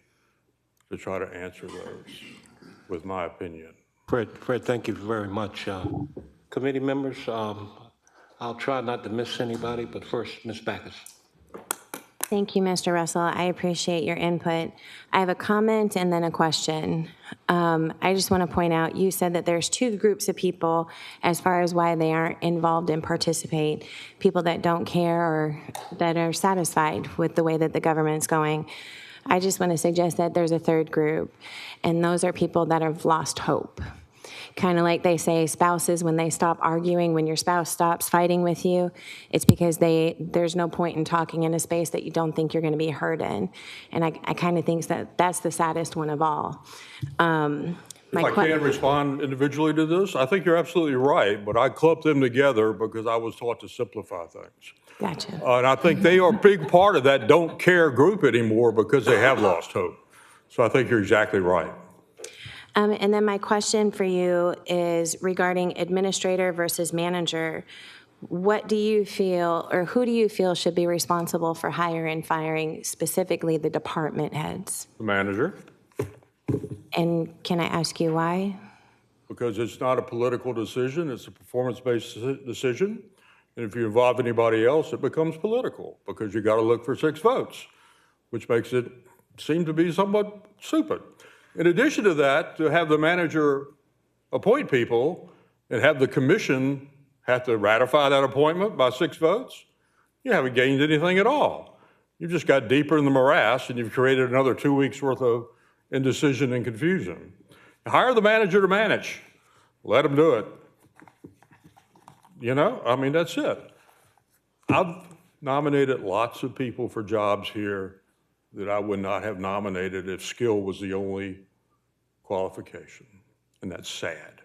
to try to answer those with my opinion. Fred, thank you very much. Committee members, I'll try not to miss anybody, but first, Ms. Backus. Thank you, Mr. Russell. I appreciate your input. I have a comment and then a question. I just want to point out, you said that there's two groups of people as far as why they aren't involved and participate. People that don't care or that are satisfied with the way that the government's going. I just want to suggest that there's a third group, and those are people that have lost hope. Kind of like they say, spouses, when they stop arguing, when your spouse stops fighting with you, it's because there's no point in talking in a space that you don't think you're going to be heard in. And I kind of think that that's the saddest one of all. If I can respond individually to this, I think you're absolutely right, but I clubbed them together because I was taught to simplify things. Gotcha. And I think they are a big part of that don't care group anymore because they have lost hope. So I think you're exactly right. And then my question for you is regarding administrator versus manager. What do you feel, or who do you feel should be responsible for hiring and firing, specifically the department heads? The manager. And can I ask you why? Because it's not a political decision, it's a performance-based decision. And if you involve anybody else, it becomes political because you got to look for 6 votes, which makes it seem to be somewhat stupid. In addition to that, to have the manager appoint people and have the commission have to ratify that appointment by 6 votes, you haven't gained anything at all. You've just got deeper in the morass and you've created another 2 weeks worth of indecision and confusion. Hire the manager to manage. Let him do it. You know, I mean, that's it. I've nominated lots of people for jobs here that I would not have nominated if skill was the only qualification. And that's sad.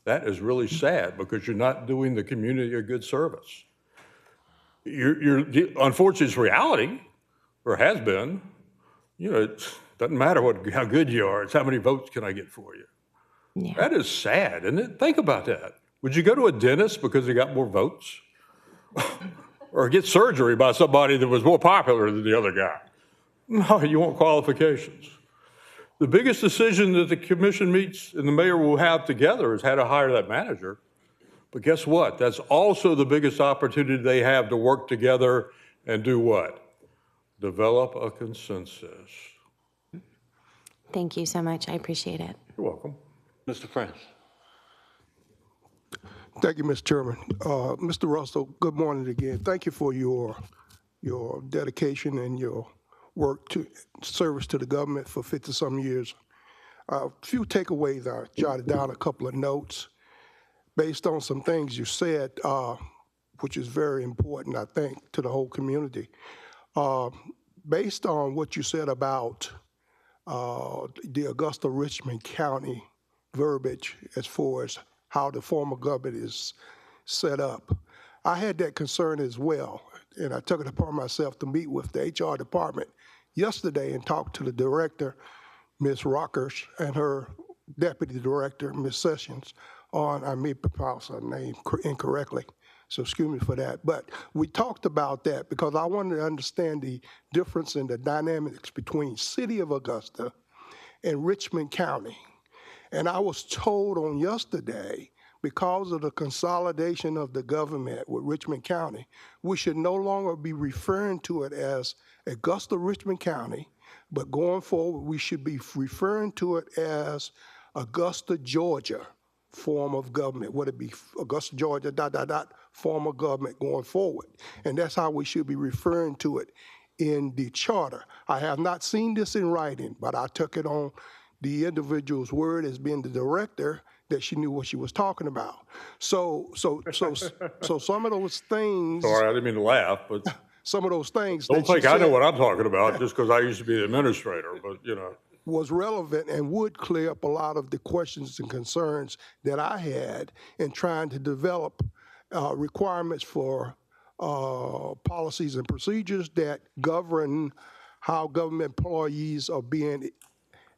That is really sad because you're not doing the community a good service. Unfortunately, it's reality, or has been. You know, it doesn't matter how good you are, it's how many votes can I get for you. Yeah. That is sad, isn't it? Think about that. Would you go to a dentist because they got more votes? Or get surgery by somebody that was more popular than the other guy? No, you want qualifications. The biggest decision that the commission meets and the mayor will have together is how to hire that manager. But guess what? That's also the biggest opportunity they have to work together and do what? Develop a consensus. Thank you so much. I appreciate it. You're welcome. Mr. France. Thank you, Mr. Chairman. Mr. Russell, good morning again. Thank you for your dedication and your work to service to the government for 50-some years. A few takeaways. I jotted down a couple of notes based on some things you said, which is very important, I think, to the whole community. Based on what you said about the Augusta-Richmond County verbiage as far as how the form of government is set up. I had that concern as well, and I took it upon myself to meet with the HR department yesterday and talk to the director, Ms. Rockers, and her deputy director, Ms. Sessions, on, I may pronounce her name incorrectly, so excuse me for that. But we talked about that because I wanted to understand the difference in the dynamics between City of Augusta and Richmond County. And I was told on yesterday, because of the consolidation of the government with Richmond County, we should no longer be referring to it as Augusta Richmond County, but going forward, we should be referring to it as Augusta, Georgia form of government. Would it be Augusta, Georgia, ... form of government going forward? And that's how we should be referring to it in the charter. I have not seen this in writing, but I took it on the individual's word as being the director that she knew what she was talking about. So some of those things. Sorry, I didn't mean to laugh, but some of those things. Don't think I know what I'm talking about just because I used to be the administrator, but you know. Was relevant and would clear up a lot of the questions and concerns that I had in trying to develop requirements for policies and procedures that govern how government employees are being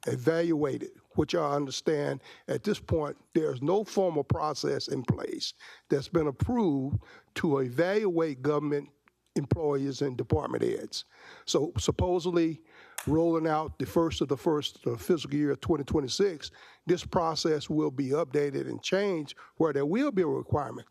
evaluated, which I understand at this point there's no formal process in place that's been approved to evaluate government employees and department heads. So supposedly rolling out the first fiscal year of 2026, this process will be updated and changed where there will be a requirement.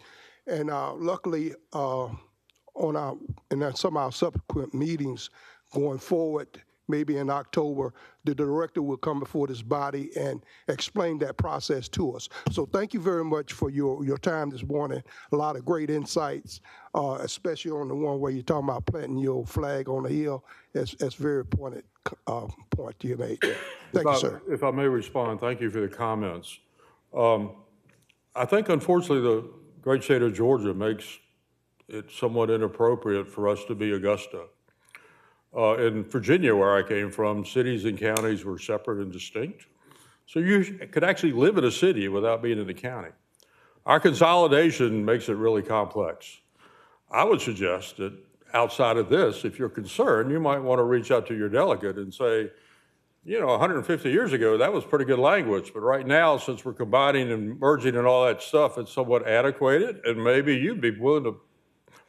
And luckily, in some of our subsequent meetings going forward, maybe in October, the director will come before this body and explain that process to us. So thank you very much for your time this morning. A lot of great insights, especially on the one where you're talking about planting your flag on the hill. That's very pointed point you made. Thank you, sir. If I may respond, thank you for the comments. I think unfortunately the great state of Georgia makes it somewhat inappropriate for us to be Augusta. In Virginia, where I came from, cities and counties were separate and distinct. So you could actually live in a city without being in a county. Our consolidation makes it really complex. I would suggest that outside of this, if you're concerned, you might want to reach out to your delegate and say, you know, 150 years ago, that was pretty good language, but right now, since we're combining and merging and all that stuff, it's somewhat antiquated, and maybe you'd be willing to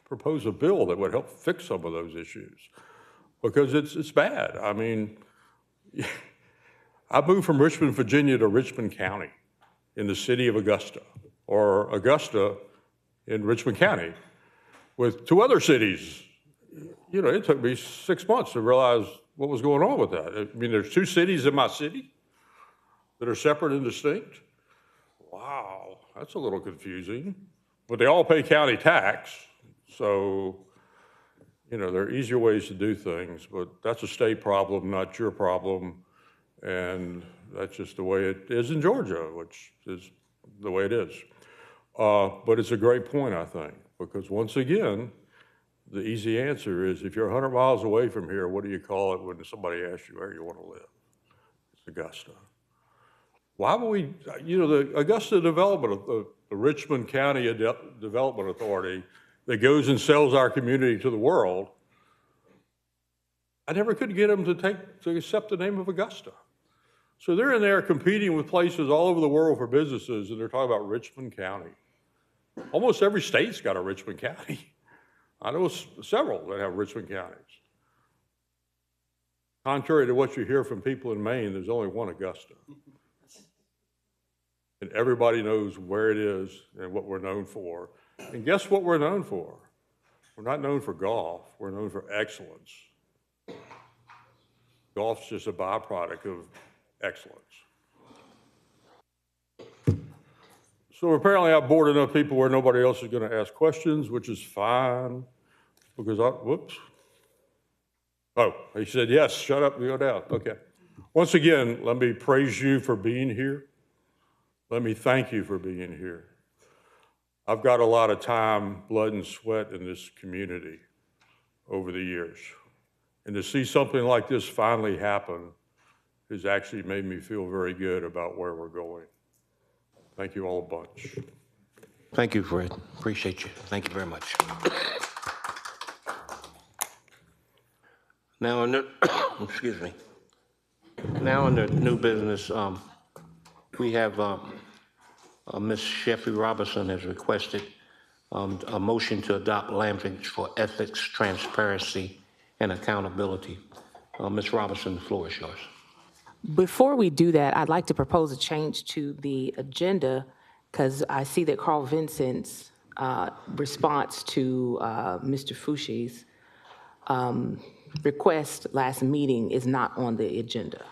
propose a bill that would help fix some of those issues. Because it's bad. I mean, I moved from Richmond, Virginia to Richmond County in the city of Augusta, or Augusta in Richmond County, with two other cities. You know, it took me 6 months to realize what was going on with that. I mean, there's two cities in my city that are separate and distinct. Wow, that's a little confusing. But they all pay county tax, so you know, there are easier ways to do things, but that's a state problem, not your problem. And that's just the way it is in Georgia, which is the way it is. But it's a great point, I think, because once again, the easy answer is if you're 100 miles away from here, what do you call it when somebody asks you where you want to live? It's Augusta. Why would we, you know, the Augusta Development, the Richmond County Development Authority, that goes and sells our community to the world, I never could get them to accept the name of Augusta. So they're in there competing with places all over the world for businesses, and they're talking about Richmond County. Almost every state's got a Richmond County. I know several that have Richmond counties. Contrary to what you hear from people in Maine, there's only one Augusta. And everybody knows where it is and what we're known for. And guess what we're known for? We're not known for golf. We're known for excellence. Golf's just a byproduct of excellence. So apparently I've bored enough people where nobody else is going to ask questions, which is fine, because whoops. Oh, he said, yes, shut up and go down. Okay. Once again, let me praise you for being here. Let me thank you for being here. I've got a lot of time, blood, and sweat in this community over the years. And to see something like this finally happen has actually made me feel very good about where we're going. Thank you all a bunch. Thank you, Fred. Appreciate you. Thank you very much. Now, under, excuse me. Now, under new business, we have Ms. Sheffy Robinson has requested a motion to adopt language for ethics, transparency, and accountability. Ms. Robinson, the floor is yours. Before we do that, I'd like to propose a change to the agenda because I see that Carl Vincent's response to Mr. Fouché's request last meeting is not on the agenda.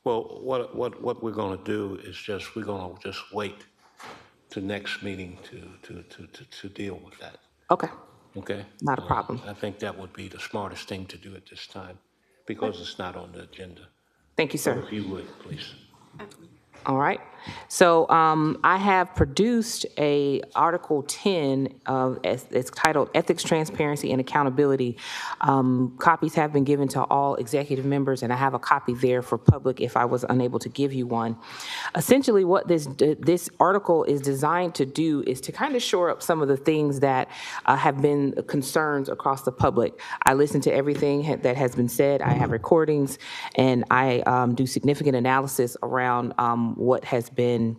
Well, what we're going to do is we're going to just wait to next meeting to deal with that. Okay, Okay? not a problem. I think that would be the smartest thing to do at this time because it's not on the agenda. Thank you, So sir. if you would, please. All right. So I have produced a Article 10 of, it's titled Ethics, Transparency, and Accountability. Copies have been given to all executive members, and I have a copy there for public if I was unable to give you one. Essentially, what this article is designed to do is to kind of shore up some of the things that have been concerns across the public. I listen to everything that has been said. I have recordings, and I do significant analysis around what has been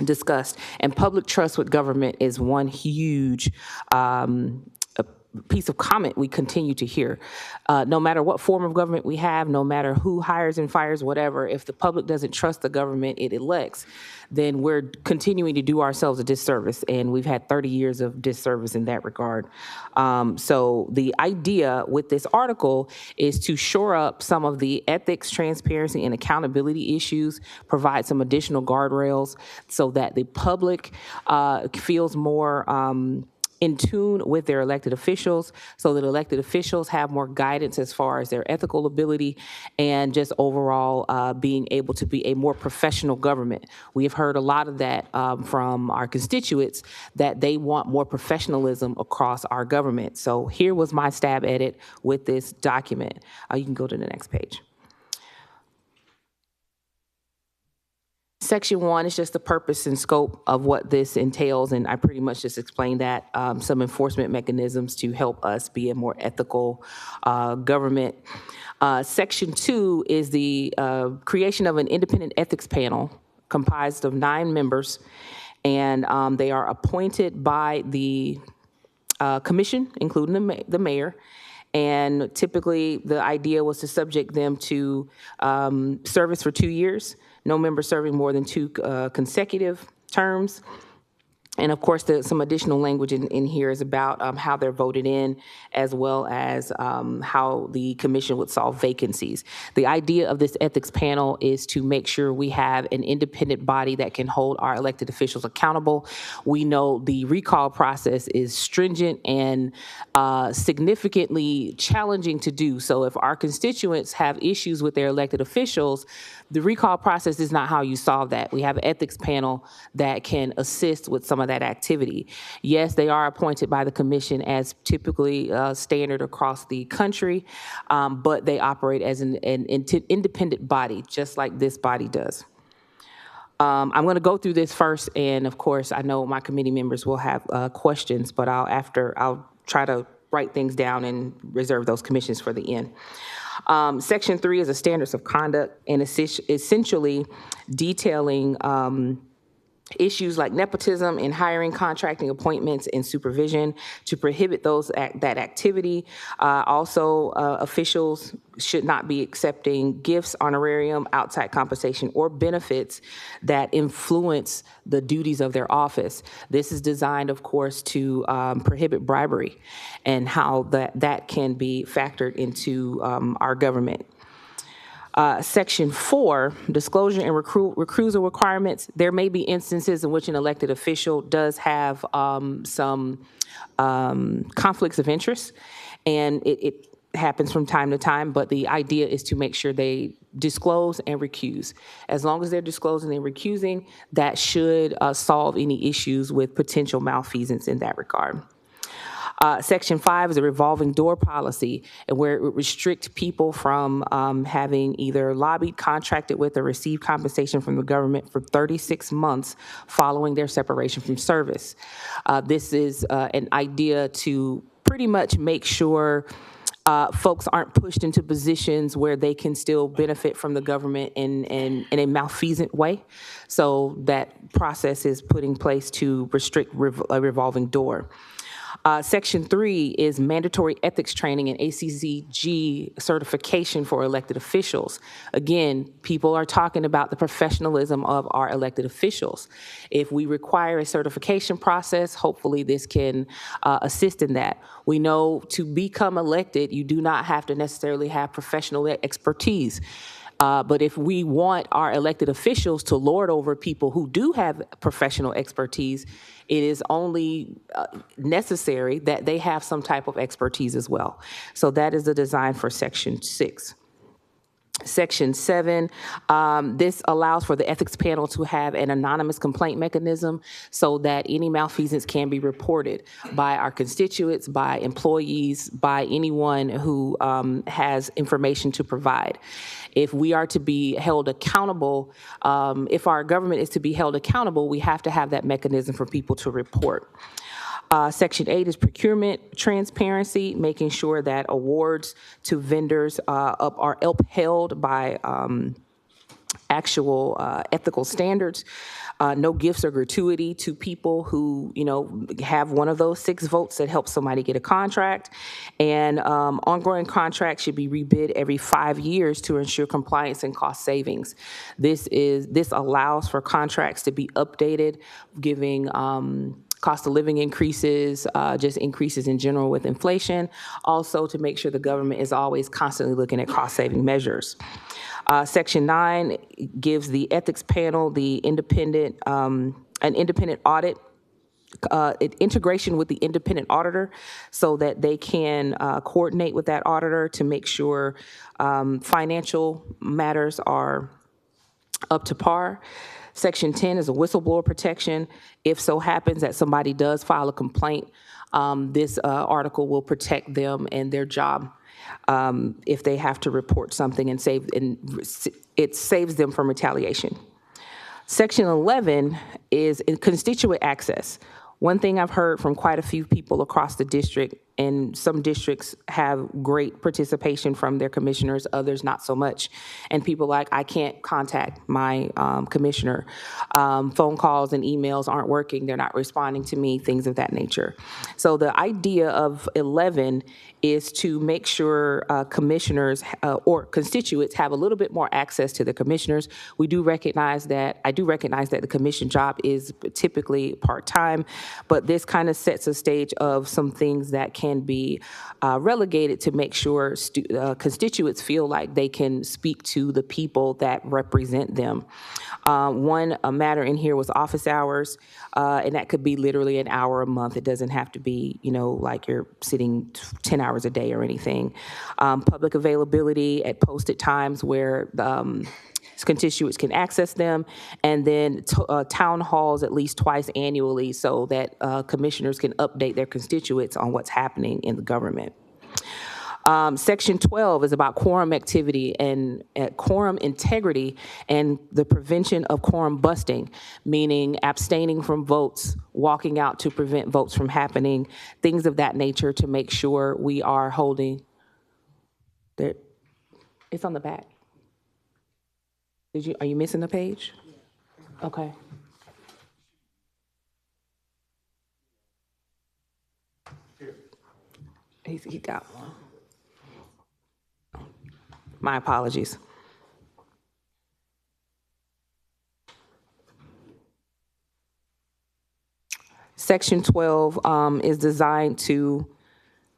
discussed. And public trust with government is one huge piece of comment we continue to hear. No matter what form of government we have, no matter who hires and fires, whatever, if the public doesn't trust the government it elects, then we're continuing to do ourselves a disservice. And we've had 30 years of disservice in that regard. So the idea with this article is to shore up some of the ethics, transparency, and accountability issues, provide some additional guardrails so that the public feels more in tune with their elected officials, so that elected officials have more guidance as far as their ethical ability and just overall being able to be a more professional government. We have heard a lot of that from our constituents, that they want more professionalism across our government. So here was my stab at it with this document. You can go to the next page. Section 1 is just the purpose and scope of what this entails, and I pretty much just explained that, some enforcement mechanisms to help us be a more ethical government. Section 2 is the creation of an independent ethics panel comprised of 9 members, and they are appointed by the commission, including the mayor. And typically, the idea was to subject them to service for 2 years, no member serving more than 2 consecutive terms. And of course, some additional language in here is about how they're voted in, as well as how the commission would solve vacancies. The idea of this ethics panel is to make sure we have an independent body that can hold our elected officials accountable. We know the recall process is stringent and significantly challenging to do. So if our constituents have issues with their elected officials, the recall process is not how you solve that. We have an ethics panel that can assist with some of that activity. Yes, they are appointed by the commission as typically standard across the country, but they operate as an independent body, just like this body does. I'm going to go through this first, and of course, I know my committee members will have questions, but I'll try to write things down and reserve those commissions for the end. Section 3 is a standards of conduct, and essentially detailing issues like nepotism in hiring, contracting, appointments, and supervision to prohibit that activity. Also, officials should not be accepting gifts, honorarium, outside compensation, or benefits that influence the duties of their office. This is designed, of course, to prohibit bribery and how that can be factored into our government. Section 4, disclosure and recusal requirements. There may be instances in which an elected official does have some conflicts of interest, and it happens from time to time, but the idea is to make sure they disclose and recuse. As long as they're disclosing and recusing, that should solve any issues with potential malfeasance in that regard. Section 5 is a revolving door policy, and where it would restrict people from having either lobbied, contracted with, or received compensation from the government for 36 months following their separation from service. This is an idea to pretty much make sure folks aren't pushed into positions where they can still benefit from the government in a malfeasant way. So that process is put in place to restrict a revolving door. Section 3 is mandatory ethics training and ACCG certification for elected officials. Again, people are talking about the professionalism of our elected officials. If we require a certification process, hopefully this can assist in that. We know to become elected, you do not have to necessarily have professional expertise. But if we want our elected officials to lord over people who do have professional expertise, it is only necessary that they have some type of expertise as well. So that is the design for Section 6. Section 7, this allows for the ethics panel to have an anonymous complaint mechanism so that any malfeasance can be reported by our constituents, by employees, by anyone who has information to provide. If we are to be held accountable, if our government is to be held accountable, we have to have that mechanism for people to report. Section 8 is procurement transparency, making sure that awards to vendors are upheld by actual ethical standards. No gifts or gratuity to people who, have one of those 6 votes that help somebody get a contract. And ongoing contracts should be rebid every 5 years to ensure compliance and cost savings. This allows for contracts to be updated, giving cost of living increases, just increases in general with inflation. Also to make sure the government is always constantly looking at cost saving measures. Section 9 gives the ethics panel the an independent audit, integration with the independent auditor so that they can coordinate with that auditor to make sure financial matters are up to par. Section 10 is a whistleblower protection. If so happens that somebody does file a complaint, this article will protect them and their job if they have to report something and it saves them from retaliation. Section 11 is constituent access. One thing I've heard from quite a few people across the district, and some districts have great participation from their commissioners, others not so much. And people like, I can't contact my commissioner. Phone calls and emails aren't working, they're not responding to me, things of that nature. So the idea of 11 is to make sure commissioners or constituents have a little bit more access to the commissioners. I do recognize that the commission job is typically part-time, but this kind of sets a stage of some things that can be relegated to make sure constituents feel like they can speak to the people that represent them. One matter in here was office hours, and that could be literally an hour a month. It doesn't have to be, like you're sitting 10 hours a day or anything. Public availability at posted times where constituents can access them, and then town halls at least twice annually so that commissioners can update their constituents on what's happening in the government. Section 12 is about quorum activity and quorum integrity and the prevention of quorum busting, meaning abstaining from votes, walking out to prevent votes from happening, things of that nature to make sure we are holding. It's on the back. Are you missing a page? Okay. He got one. My apologies. Section 12 is designed to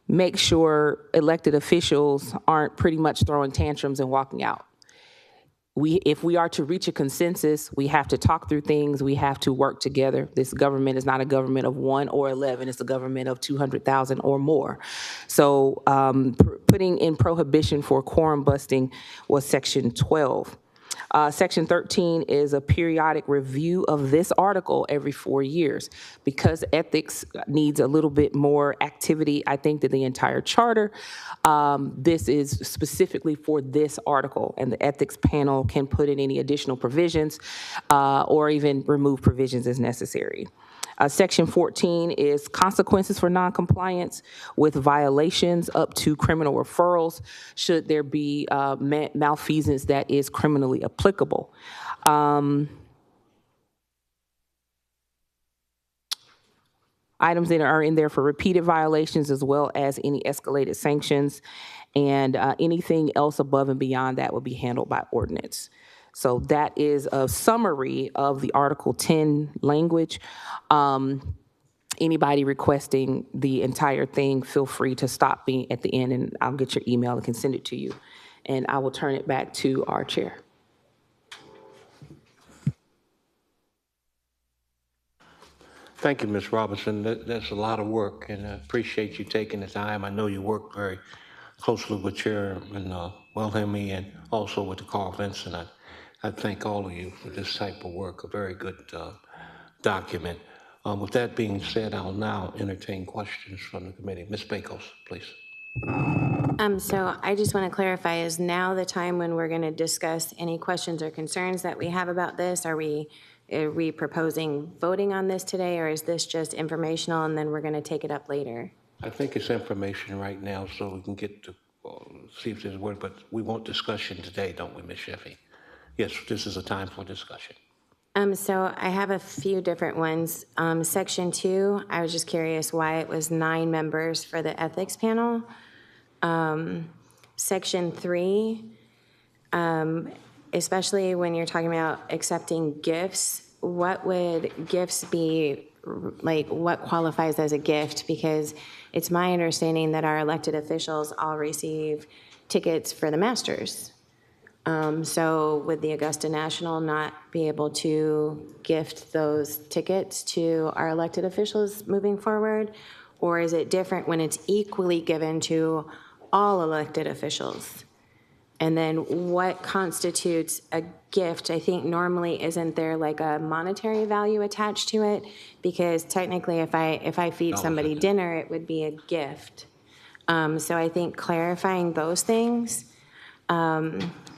make sure elected officials aren't pretty much throwing tantrums and walking out. If we are to reach a consensus, we have to talk through things, we have to work together. This government is not a government of 1 or 11, it's a government of 200,000 or more. So putting in prohibition for quorum busting was Section 12. Section 13 is a periodic review of this article every 4 years. Because ethics needs a little bit more activity, I think, than the entire charter, this is specifically for this article, and the ethics panel can put in any additional provisions or even remove provisions as necessary. Section 14 is consequences for noncompliance with violations up to criminal referrals should there be malfeasance that is criminally applicable. Items that are in there for repeated violations as well as any escalated sanctions, and anything else above and beyond that will be handled by ordinance. So that is a summary of the Article 10 language. Anybody requesting the entire thing, feel free to stop me at the end and I'll get your email and can send it to you. And I will turn it back to our chair. Thank you, Ms. Robinson. That's a lot of work, and I appreciate you taking the time. I know you work very closely with Chairman Wilhelmy and also with the Carl Vinson. I thank all of you for this type of work, a very good document. With that being said, I'll now entertain questions from the committee. Ms. Bakos, please. So I just want to clarify, is now the time when we're going to discuss any questions or concerns that we have about this? Are we proposing voting on this today, or is this just informational and then we're going to take it up later? I think it's information right now so we can get to see if there's a word, but we want discussion today, don't we, Ms. Sheffy? Yes, this is a time for discussion. So I have a few different ones. Section 2, I was just curious why it was 9 members for the ethics panel. Section 3, especially when you're talking about accepting gifts, what would gifts be, like what qualifies as a gift? Because it's my understanding that our elected officials all receive tickets for the Masters. So would the Augusta National not be able to gift those tickets to our elected officials moving forward? Or is it different when it's equally given to all elected officials? And then what constitutes a gift? I think normally isn't there like a monetary value attached to it? Because technically if I feed somebody dinner, it would be a gift. So I think clarifying those things.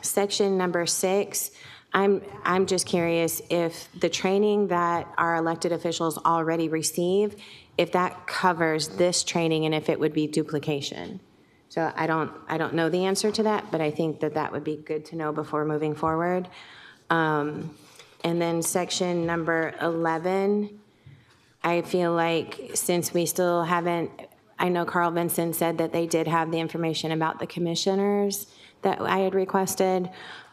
Section number 6, I'm just curious if the training that our elected officials already receive, if that covers this training and if it would be duplication. So I don't know the answer to that, but I think that would be good to know before moving forward. And then section number 11, I feel like since we still haven't, I know Carl Vinson said that they did have the information about the commissioners that I had requested,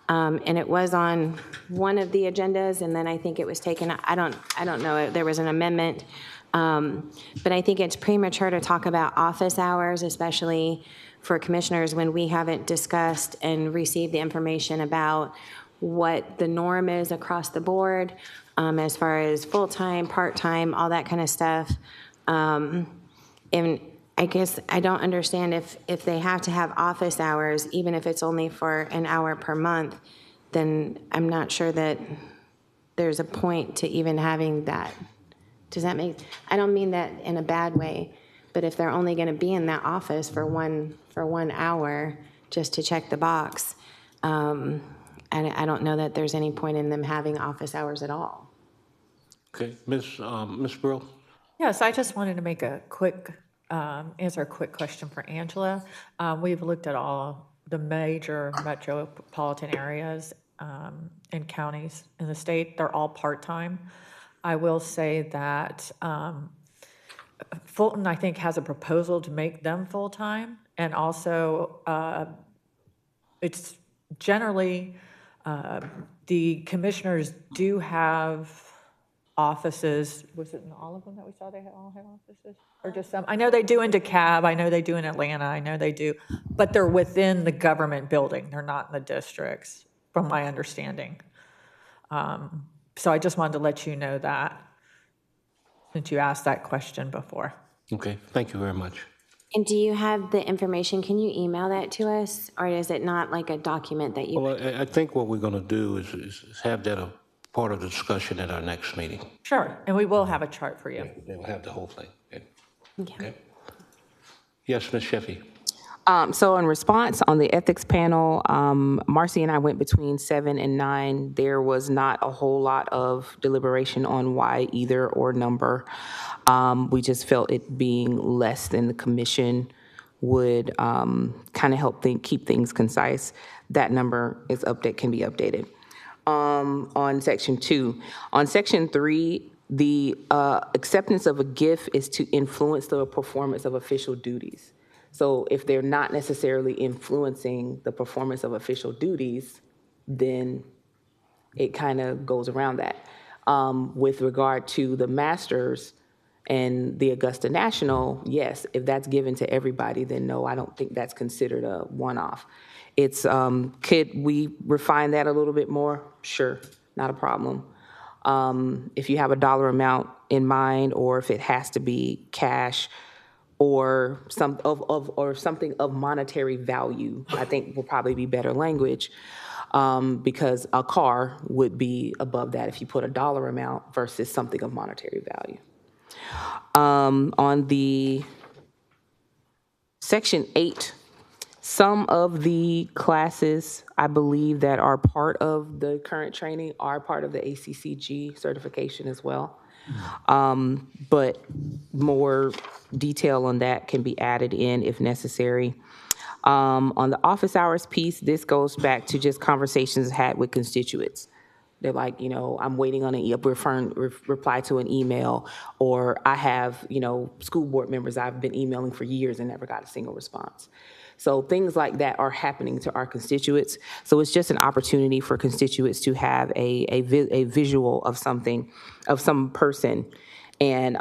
and it was on one of the agendas, and then I think it was taken, I don't know, there was an amendment, but I think it's premature to talk about office hours, especially for commissioners, when we haven't discussed and received the information about what the norm is across the board, as far as full-time, part-time, all that kind of stuff. And I guess I don't understand if they have to have office hours, even if it's only for an hour per month, then I'm not sure that there's a point to even having that. Does that make, I don't mean that in a bad way, but if they're only going to be in that office for one hour just to check the box, and I don't know that there's any point in them having office hours at all. Okay, Ms. Brill? Yes, I just wanted to make a quick, answer a quick question for Angela. We've looked at all the major metropolitan areas and counties in the state. They're all part-time. I will say that Fulton, I think, has a proposal to make them full-time, and also it's generally, the commissioners do have offices. Was it in all of them that we saw they all have offices? Or just some? I know they do in DeKalb, I know they do in Atlanta, I know they do, but they're within the government building. They're not in the districts, from my understanding. So I just wanted to let you know that, since you asked that question before. Okay, thank you very much. And do you have the information? Can you email that to us? Or is it not like a document that you? Well, I think what we're going to do is have that a part of the discussion at our next meeting. Sure, and we will have a chart for you. We'll have the whole thing. Okay. Okay. Yes, Ms. Sheffy. So in response on the ethics panel, Marcy and I went between 7 and 9. There was not a whole lot of deliberation on why either or number. We just felt it being less than the commission would kind of help keep things concise. That number is can be updated. On section 2. On section 3, the acceptance of a gift is to influence the performance of official duties. So if they're not necessarily influencing the performance of official duties, then it kind of goes around that. With regard to the masters and the Augusta National, yes, if that's given to everybody, then no, I don't think that's considered a one-off. It's, could we refine that a little bit more? Sure, not a problem. If you have a dollar amount in mind, or if it has to be cash, or something of monetary value, I think will probably be better language, because a car would be above that if you put a dollar amount versus something of monetary value. On the section 8, some of the classes, I believe, that are part of the current training are part of the ACCG certification as well. But more detail on that can be added in if necessary. On the office hours piece, this goes back to just conversations had with constituents. They're like, I'm waiting on a reply to an email, or I have, school board members I've been emailing for years and never got a single response. So things like that are happening to our constituents. So it's just an opportunity for constituents to have a visual of something, of some person. And,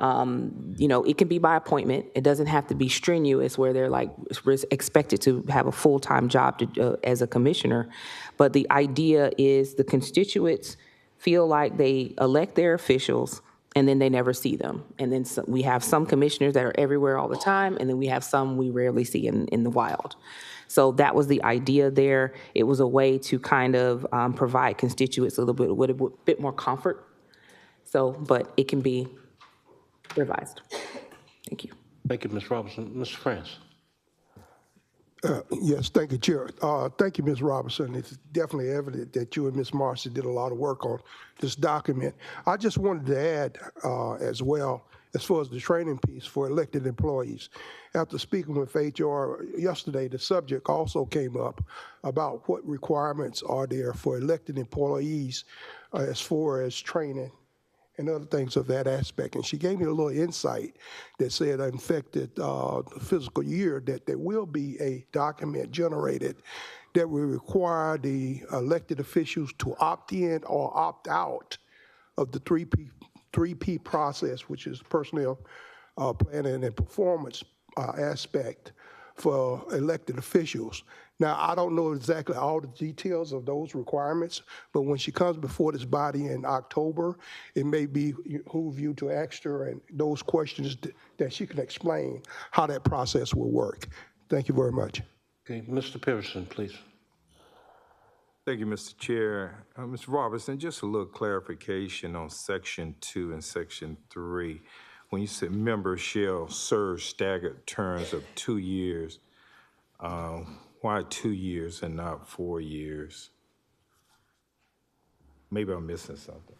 it can be by appointment. It doesn't have to be strenuous where they're like expected to have a full-time job as a commissioner. But the idea is the constituents feel like they elect their officials and then they never see them. And then we have some commissioners that are everywhere all the time, and then we have some we rarely see in the wild. So that was the idea there. It was a way to kind of provide constituents a bit more comfort. So, but it can be revised. Thank you. Thank you, Ms. Robinson. Mr. France. Yes, thank you, Chair. Thank you, Ms. Robinson. It's definitely evident that you and Ms. Marcy did a lot of work on this document. I just wanted to add as well, as far as the training piece for elected employees. After speaking with HR yesterday, the subject also came up about what requirements are there for elected employees as far as training and other things of that aspect. And she gave me a little insight that said, in fact, that the fiscal year, that there will be a document generated that will require the elected officials to opt in or opt out of the 3P process, which is personnel planning and performance aspect for elected officials. Now, I don't know exactly all the details of those requirements, but when she comes before this body in October, it may behoove you to ask her and those questions that she can explain how that process will work. Thank you very much. Okay, Mr. Pearson, please. Thank you, Mr. Chair. Mr. Robertson, just a little clarification on Section 2 and Section 3. When you said members shall serve staggered terms of 2 years, why 2 years and not 4 years? Maybe I'm missing something.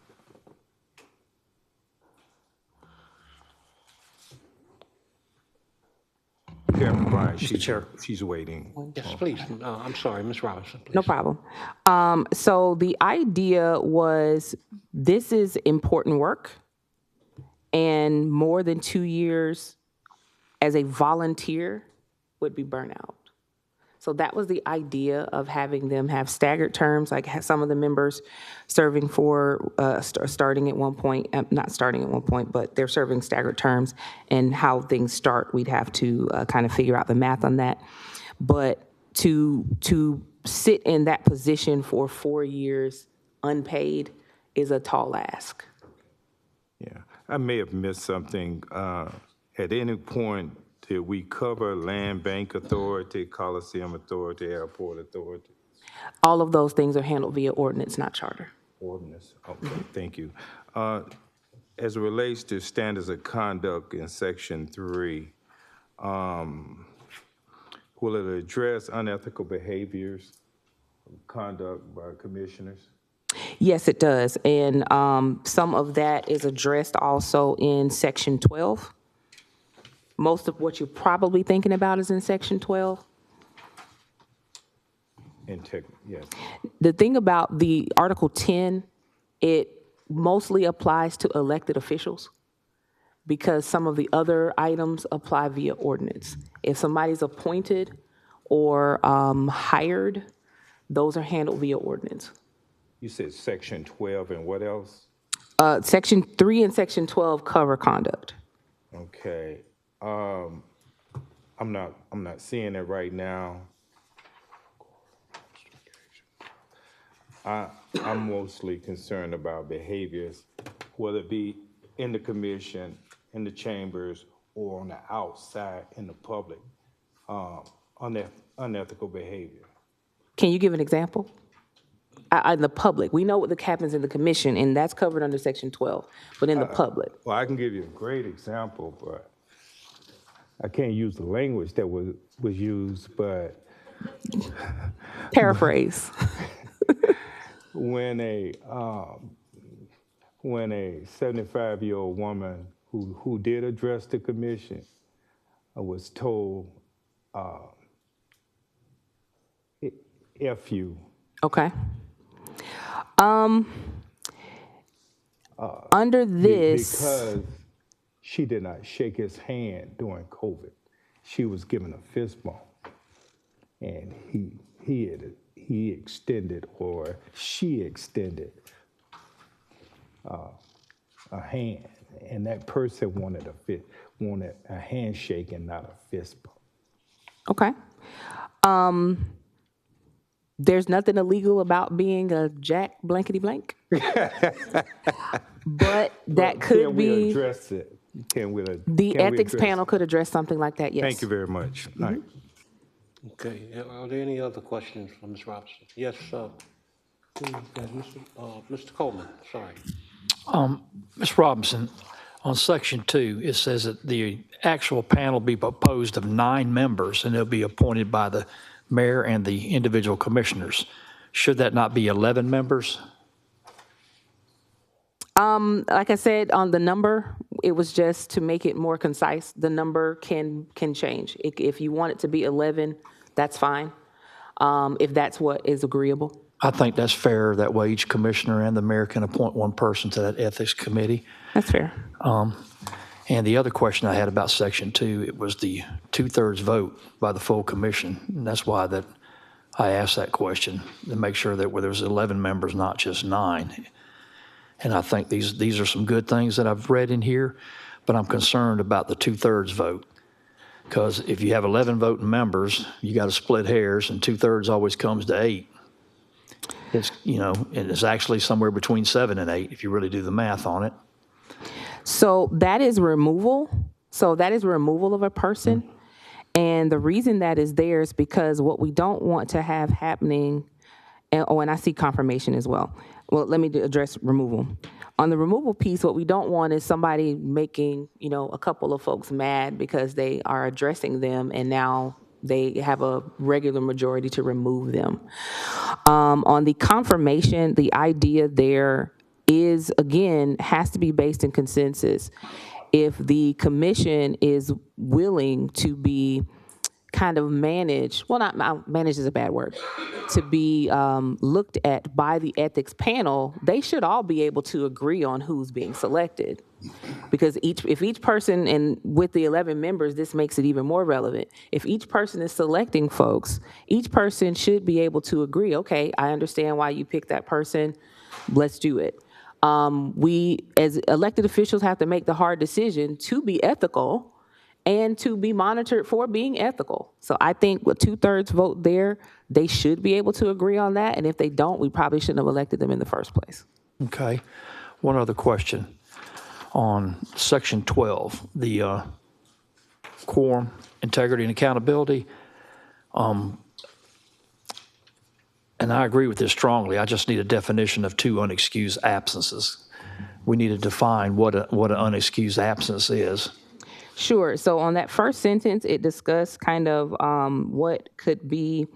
Chairman Bryan, she's waiting. Yes, please. I'm sorry, Ms. Robinson, please. No problem. So the idea was this is important work, and more than 2 years as a volunteer would be burnout. So that was the idea of having them have staggered terms, like some of the members serving for, starting at one point, not starting at one point, but they're serving staggered terms, and how things start, we'd have to kind of figure out the math on that. But to sit in that position for 4 years unpaid is a tall ask. Yeah, I may have missed something. At any point, did we cover Land Bank Authority, Coliseum Authority, Airport Authority? All of those things are handled via ordinance, not charter. Ordinance, okay, thank you. As it relates to standards of conduct in Section 3, will it address unethical behaviors, conduct by commissioners? Yes, it does. And some of that is addressed also in Section 12. Most of what you're probably thinking about is in Section 12. Yes. The thing about the Article 10, it mostly applies to elected officials because some of the other items apply via ordinance. If somebody's appointed or hired, those are handled via ordinance. You said Section 12 and what else? Section 3 and Section 12 cover conduct. Okay. I'm not seeing it right now. I'm mostly concerned about behaviors, whether it be in the commission, in the chambers, or on the outside in the public, unethical behavior. Can you give an example? In the public, we know what happens in the commission, and that's covered under Section 12, but in the public. Well, I can give you a great example, but I can't use the language that was used, but Paraphrase. when a 75-year-old woman who did address the commission was told, F you. Okay. Under this. Because she did not shake his hand during COVID. She was given a fist bump. And he extended, or she extended a hand. And that person wanted a handshake and not a fist bump. Okay. There's nothing illegal about being a jack blankety blank. But that could be. Can we address it? The ethics panel could address something like that, yes. Thank you very much. All right. Okay, are there any other questions from Ms. Robinson? Yes, Mr. Coleman, sorry. Ms. Robinson, on Section 2, it says that the actual panel be composed of 9 members, and they'll be appointed by the mayor and the individual commissioners. Should that not be 11 members? Like I said, on the number, it was just to make it more concise. The number can change. If you want it to be 11, that's fine, if that's what is agreeable. I think that's fair. That way each commissioner and the mayor can appoint one person to that ethics committee. That's fair. And the other question I had about Section 2, it was the 2/3 vote by the full commission. And that's why that I asked that question, to make sure that where there's 11 members, not just 9. And I think these are some good things that I've read in here, but I'm concerned about the 2/3 vote. Because if you have 11 voting members, you got to split hairs, and 2/3 always comes to 8. It's, and it's actually somewhere between 7 and 8 if you really do the math on it. So that is removal. So that is removal of a person. And the reason that is there is because what we don't want to have happening, and I see confirmation as well. Well, let me address removal. On the removal piece, what we don't want is somebody making, a couple of folks mad because they are addressing them and now they have a regular majority to remove them. On the confirmation, the idea there is, again, has to be based in consensus. If the commission is willing to be kind of managed, well, not managed is a bad word, to be looked at by the ethics panel, they should all be able to agree on who's being selected. Because if each person, and with the 11 members, this makes it even more relevant. If each person is selecting folks, each person should be able to agree, okay, I understand why you picked that person, let's do it. We, as elected officials, have to make the hard decision to be ethical and to be monitored for being ethical. So I think with 2/3 vote there, they should be able to agree on that. And if they don't, we probably shouldn't have elected them in the first place. Okay. One other question. On Section 12, the quorum, integrity, and accountability. And I agree with this strongly. I just need a definition of 2 unexcused absences. We need to define what an unexcused absence is. Sure. So on that first sentence, it discussed kind of what could be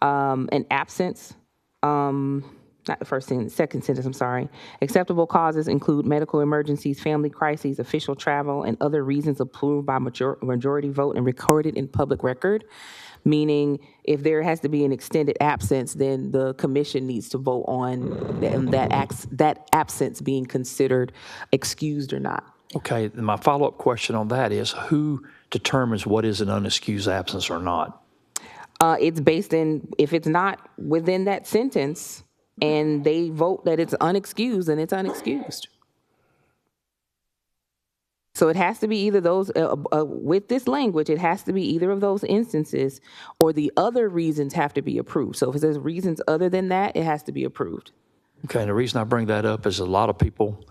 an absence. Not the first sentence, second sentence, I'm sorry. Acceptable causes include medical emergencies, family crises, official travel, and other reasons approved by majority vote and recorded in public record. Meaning, if there has to be an extended absence, then the commission needs to vote on that absence being considered excused or not. Okay, my follow-up question on that is, who determines what is an unexcused absence or not? It's based in, if it's not within that sentence and they vote that it's unexcused, then it's unexcused. So it has to be either those, with this language, it has to be either of those instances, or the other reasons have to be approved. So if there's reasons other than that, it has to be approved. Okay, and the reason I bring that up is a lot of people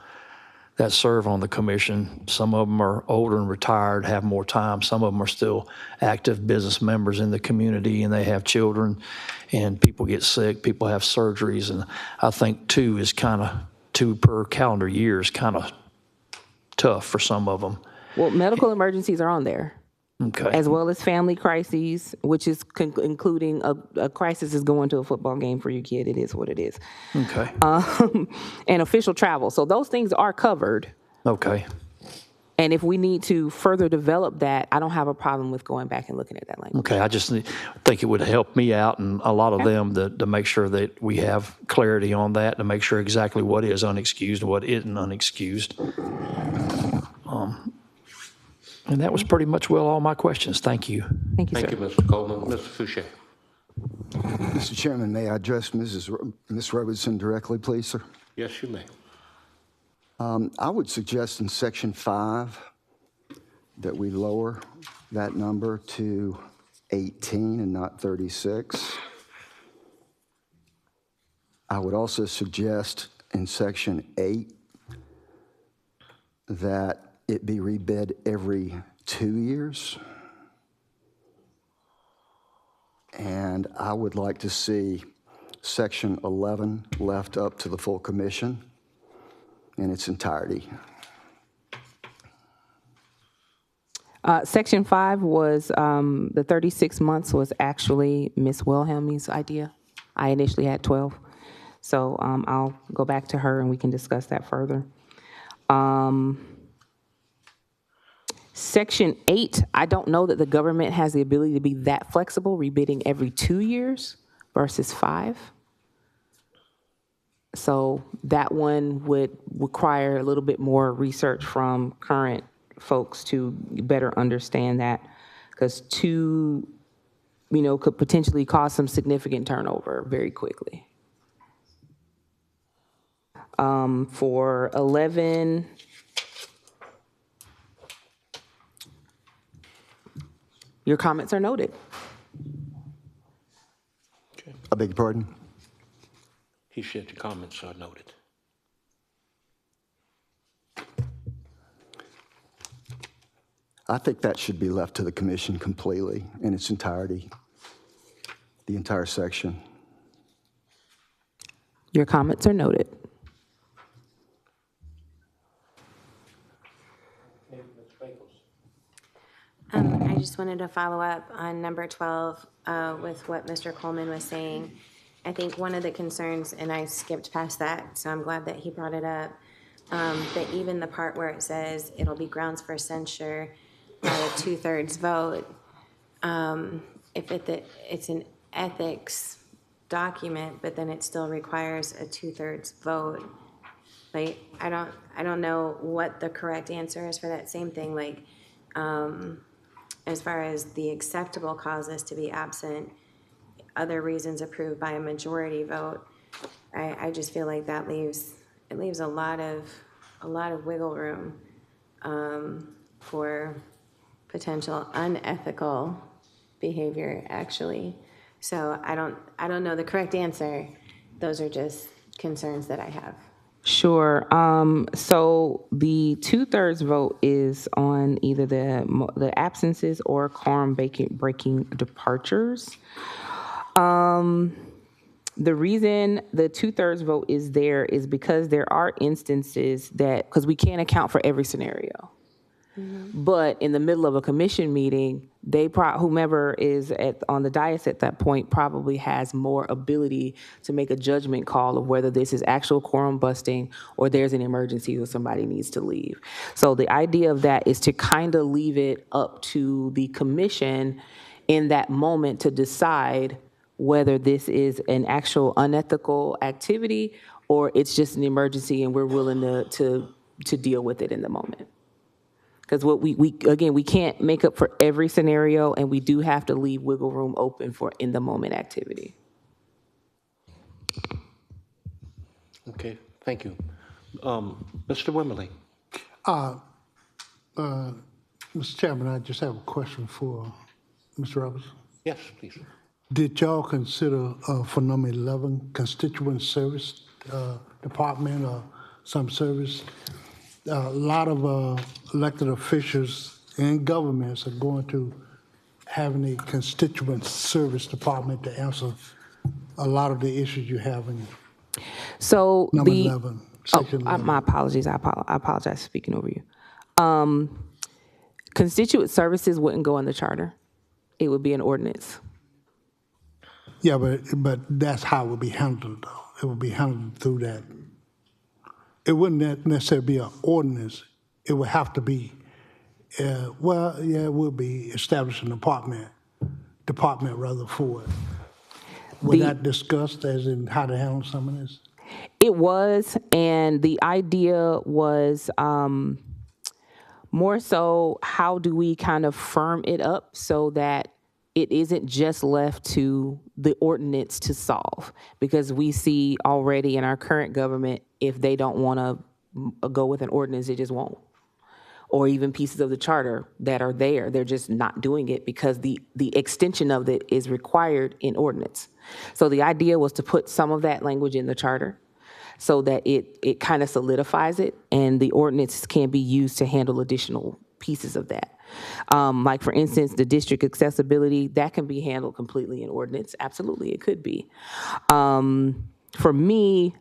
that serve on the commission, some of them are older and retired, have more time. Some of them are still active business members in the community, and they have children, and people get sick, people have surgeries, and I think 2 per calendar year is kind of tough for some of them. Well, medical emergencies are on there. Okay. As well as family crises, which is including a crisis is going to a football game for your kid. It is what it is. Okay. And official travel. So those things are covered. Okay. And if we need to further develop that, I don't have a problem with going back and looking at that language. Okay, I just think it would help me out and a lot of them to make sure that we have clarity on that, to make sure exactly what is unexcused and what isn't unexcused. And that was pretty much all my questions. Thank you. Thank you, sir. Thank you, Mr. Coleman. Mr. Fouché. Mr. Chairman, may I address Ms. Robertson directly, please, sir? Yes, you may. I would suggest in Section 5 that we lower that number to 18 and not 36. I would also suggest in Section 8 that it be rebid every 2 years. And I would like to see Section 11 left up to the full commission in its entirety. Section 5 was, the 36 months was actually Ms. Wilhelmie's idea. I initially had 12. So I'll go back to her and we can discuss that further. Section 8, I don't know that the government has the ability to be that flexible, rebidding every 2 years versus 5. So that one would require a little bit more research from current folks to better understand that, because 2, could potentially cause some significant turnover very quickly. For 11, your comments are noted. I beg your pardon? He said your comments are noted. I think that should be left to the commission completely in its entirety, the entire section. Your comments are noted. I just wanted to follow up on number 12 with what Mr. Coleman was saying. I think one of the concerns, and I skipped past that, so I'm glad that he brought it up, that even the part where it says it'll be grounds for censure by a 2/3 vote, if it's an ethics document, but then it still requires a 2/3 vote. Like, I don't know what the correct answer is for that same thing. Like, as far as the acceptable causes to be absent, other reasons approved by a majority vote, I just feel like that leaves a lot of wiggle room for potential unethical behavior, actually. So I don't know the correct answer. Those are just concerns that I have. Sure. So the 2/3 vote is on either the absences or quorum breaking departures. The reason the 2/3 vote is there is because there are instances because we can't account for every scenario. But in the middle of a commission meeting, whomever is on the dais at that point probably has more ability to make a judgment call of whether this is actual quorum busting or there's an emergency or somebody needs to leave. So the idea of that is to kind of leave it up to the commission in that moment to decide whether this is an actual unethical activity or it's just an emergency and we're willing to deal with it in the moment. Because what we can't make up for every scenario, and we do have to leave wiggle room open for in the moment activity. Okay, thank you. Mr. Wimberly. Mr. Chairman, I just have a question for Mr. Roberts. Yes, please. Did y'all consider for number 11 constituent service department or some service? A lot of elected officials and governments are going to having a constituent service department to answer a lot of the issues you have in So number 11. Section 11. My apologies. I apologize for speaking over you. Constituent services wouldn't go in the charter. It would be an ordinance. Yeah, but that's how it would be handled, though. It would be handled through that. It wouldn't necessarily be an ordinance. It would have to be, it would be established an department rather for it. Was that discussed as in how to handle some of this? It was, and the idea was more so how do we kind of firm it up so that it isn't just left to the ordinance to solve, because we see already in our current government, if they don't want to go with an ordinance, it just won't. Or even pieces of the charter that are there, they're just not doing it because the extension of it is required in ordinance. So the idea was to put some of that language in the charter so that it kind of solidifies it, and the ordinance can be used to handle additional pieces of that. Like, for instance, the district accessibility, that can be handled completely in ordinance. Absolutely, it could be. For me,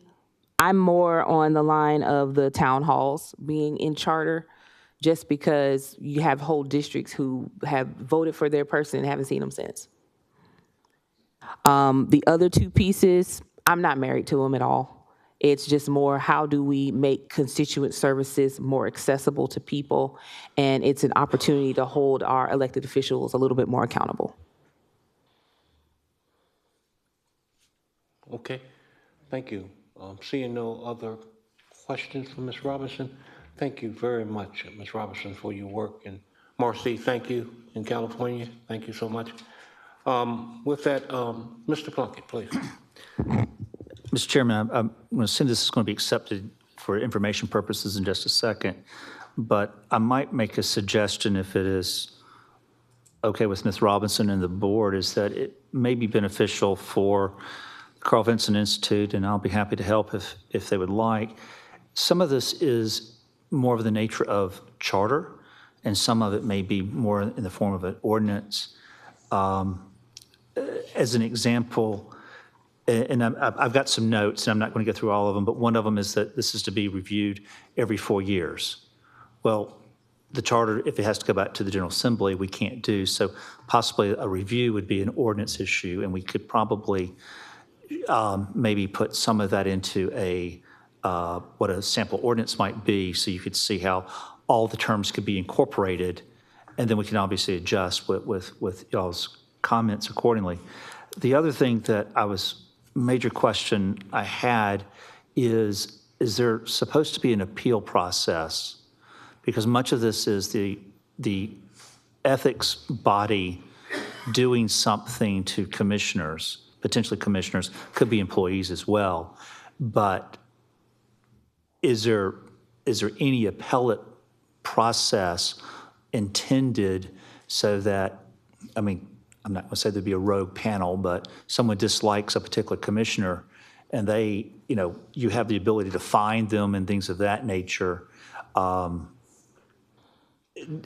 I'm more on the line of the town halls being in charter, just because you have whole districts who have voted for their person and haven't seen them since. The other two pieces, I'm not married to them at all. It's just more, how do we make constituent services more accessible to people? And it's an opportunity to hold our elected officials a little bit more accountable. Okay, thank you. Seeing no other questions for Ms. Robinson, thank you very much, Ms. Robinson, for your work. And Marcy, thank you in California. Thank you so much. With that, Mr. Plunkett, please. Mr. Chairman, I'm going to assume this is going to be accepted for information purposes in just a second, but I might make a suggestion, if it is okay with Ms. Robinson and the board, is that it may be beneficial for the Carl Vinson Institute, and I'll be happy to help if they would like. Some of this is more of the nature of charter, and some of it may be more in the form of an ordinance. As an example, and I've got some notes, and I'm not going to go through all of them, but one of them is that this is to be reviewed every 4 years. Well, the charter, if it has to go back to the General Assembly, we can't do. So possibly a review would be an ordinance issue, and we could probably maybe put some of that into what a sample ordinance might be, so you could see how all the terms could be incorporated, and then we can obviously adjust with y'all's comments accordingly. The other thing that major question I had is there supposed to be an appeal process? Because much of this is the ethics body doing something to commissioners, potentially commissioners, could be employees as well. But is there any appellate process intended so that, I'm not going to say there'd be a rogue panel, but someone dislikes a particular commissioner and they, you have the ability to find them and things of that nature.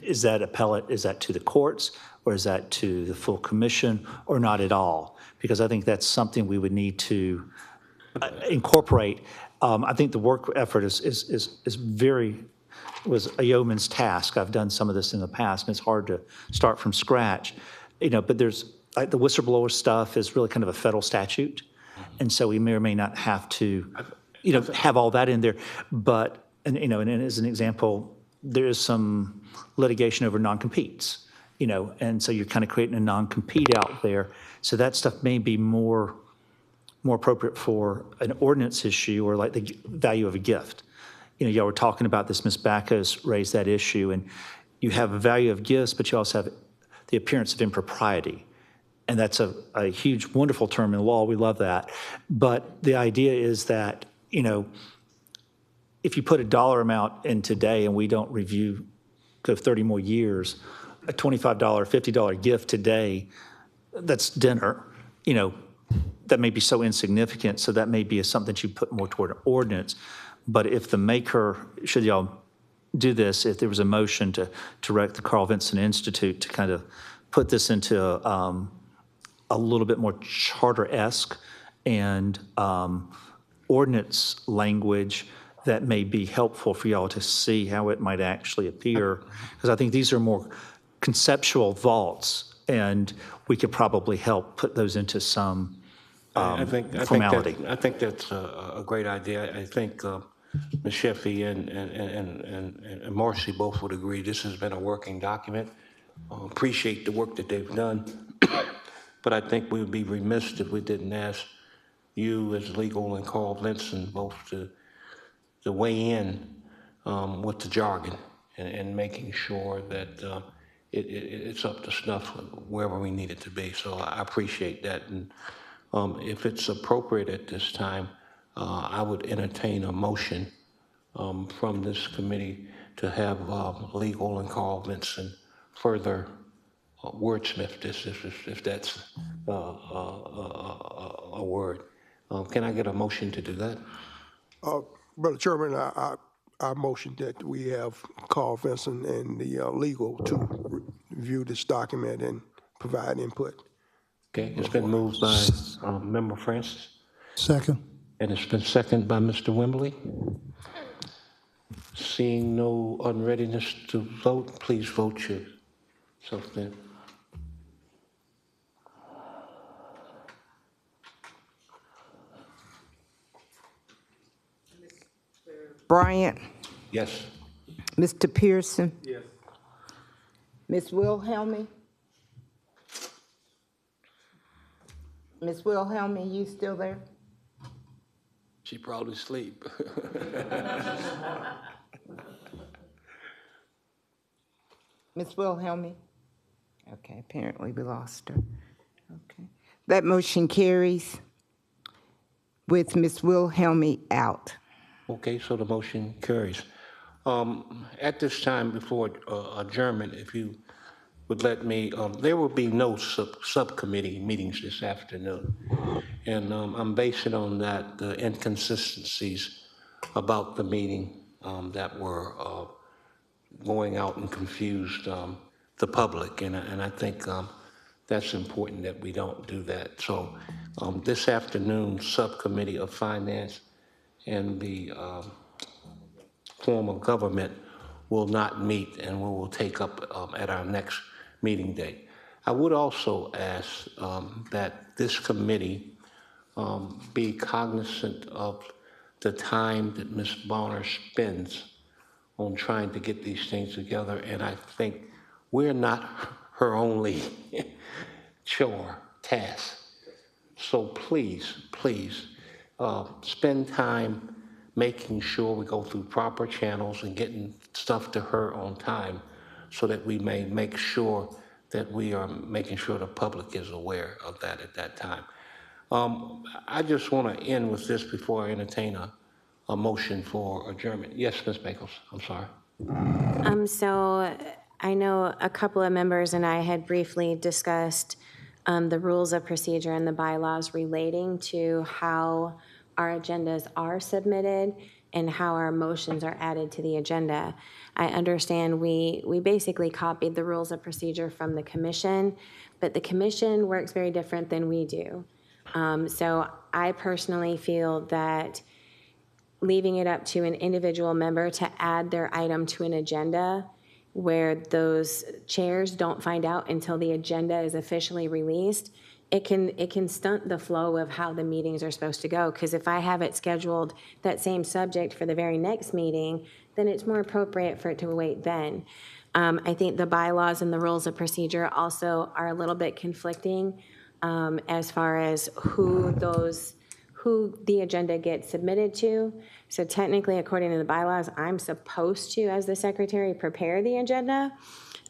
Is that appellate, is that to the courts, or is that to the full commission, or not at all? Because I think that's something we would need to incorporate. I think the work effort was a yeoman's task. I've done some of this in the past, and it's hard to start from scratch. But there's, the whistleblower stuff is really kind of a federal statute, and so we may or may not have to, have all that in there. But, and as an example, there is some litigation over non-competes, and so you're kind of creating a non-compete out there. So that stuff may be more appropriate for an ordinance issue, or like the value of a gift. Y'all were talking about this, Ms. Backus raised that issue, and you have a value of gifts, but you also have the appearance of impropriety. And that's a huge, wonderful term in law. We love that. But the idea is that, if you put a dollar amount in today and we don't review, go 30 more years, a $25, $50 gift today, that's dinner, that may be so insignificant. So that may be something that you put more toward an ordinance. But if the maker, should y'all do this, if there was a motion to direct the Carl Vinson Institute to kind of put this into a little bit more charter-esque and ordinance language that may be helpful for y'all to see how it might actually appear. Because I think these are more conceptual thoughts, and we could probably help put those into some formality. I think that's a great idea. I think Ms. Sheffy and Marcy both would agree this has been a working document. Appreciate the work that they've done, but I think we would be remiss if we didn't ask you as legal and Carl Vinson both to weigh in with the jargon and making sure that it's up to snuff wherever we need it to be. So I appreciate that. And if it's appropriate at this time, I would entertain a motion from this committee to have legal and Carl Vinson further wordsmith this, if that's a word. Can I get a motion to do that? Brother Chairman, I motion that we have Carl Vinson and the legal to review this document and provide input. Okay, it's been moved by Member Francis. Second. And it's been seconded by Mr. Wembley. Seeing no unreadiness to vote, please vote yourself then. Bryant? Yes. Mr. Pearson? Yes. Ms. Wilhelmy? Ms. Wilhelmy, you still there? She probably asleep. Ms. Wilhelmy? Okay, apparently we lost her. Okay. That motion carries with Ms. Wilhelmy out. Okay, so the motion carries. At this time, before adjournment, if you would let me, there will be no subcommittee meetings this afternoon. And I'm basing on that the inconsistencies about the meeting that were going out and confused the public. And I think that's important that we don't do that. So this afternoon, Subcommittee of Finance and the form of government will not meet, and we will take up at our next meeting date. I would also ask that this committee be cognizant of the time that Ms. Bonner spends on trying to get these things together, and I think we're not her only task. So please, spend time making sure we go through proper channels and getting stuff to her on time so that we may make sure that we are making sure the public is aware of that at that time. I just want to end with this before I entertain a motion for adjournment. Yes, Ms. Bakels, I'm sorry. So I know a couple of members and I had briefly discussed the rules of procedure and the bylaws relating to how our agendas are submitted and how our motions are added to the agenda. I understand we basically copied the rules of procedure from the commission, but the commission works very different than we do. So I personally feel that leaving it up to an individual member to add their item to an agenda where those chairs don't find out until the agenda is officially released, it can stunt the flow of how the meetings are supposed to go. Because if I have it scheduled, that same subject for the very next meeting, then it's more appropriate for it to wait then. I think the bylaws and the rules of procedure also are a little bit conflicting as far as who the agenda gets submitted to. So technically, according to the bylaws, I'm supposed to, as the secretary, prepare the agenda.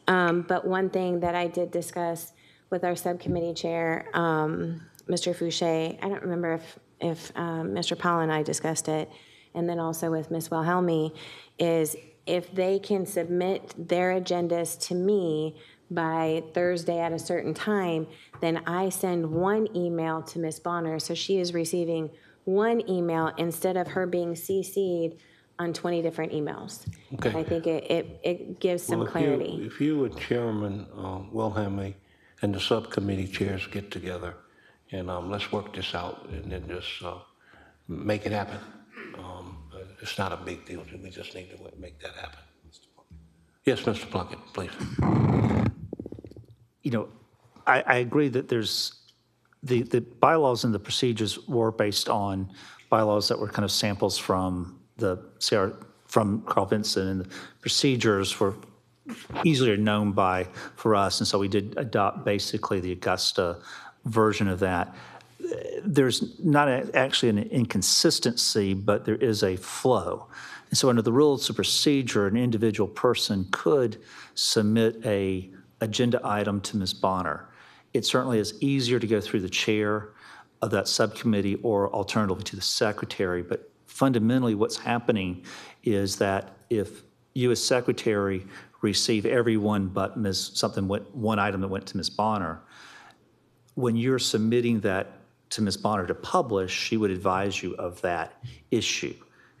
But one thing that I did discuss with our subcommittee chair, Mr. Fouché, I don't remember if Mr. Powell and I discussed it, and then also with Ms. Wilhelmi, is if they can submit their agendas to me by Thursday at a certain time, then I send one email to Ms. Bonner, so she is receiving one email instead of her being CC'd on 20 different emails. Okay. And I think it gives some clarity. If you and Chairman Wilhelmi and the subcommittee chairs get together, and let's work this out, and then just make it happen. It's not a big deal. We just need to make that happen. Yes, Mr. Plunkett, please. You know, I agree that there's the bylaws and the procedures were based on bylaws that were kind of samples from from Carl Vinson, and the procedures were easily known for us, and so we did adopt basically the Augusta version of that. There's not actually an inconsistency, but there is a flow. And so under the rules of procedure, an individual person could submit a agenda item to Ms. Bonner. It certainly is easier to go through the chair of that subcommittee or alternatively to the secretary, but fundamentally what's happening is that if you as secretary receive everyone but one item that went to Ms. Bonner, when you're submitting that to Ms. Bonner to publish, she would advise you of that issue.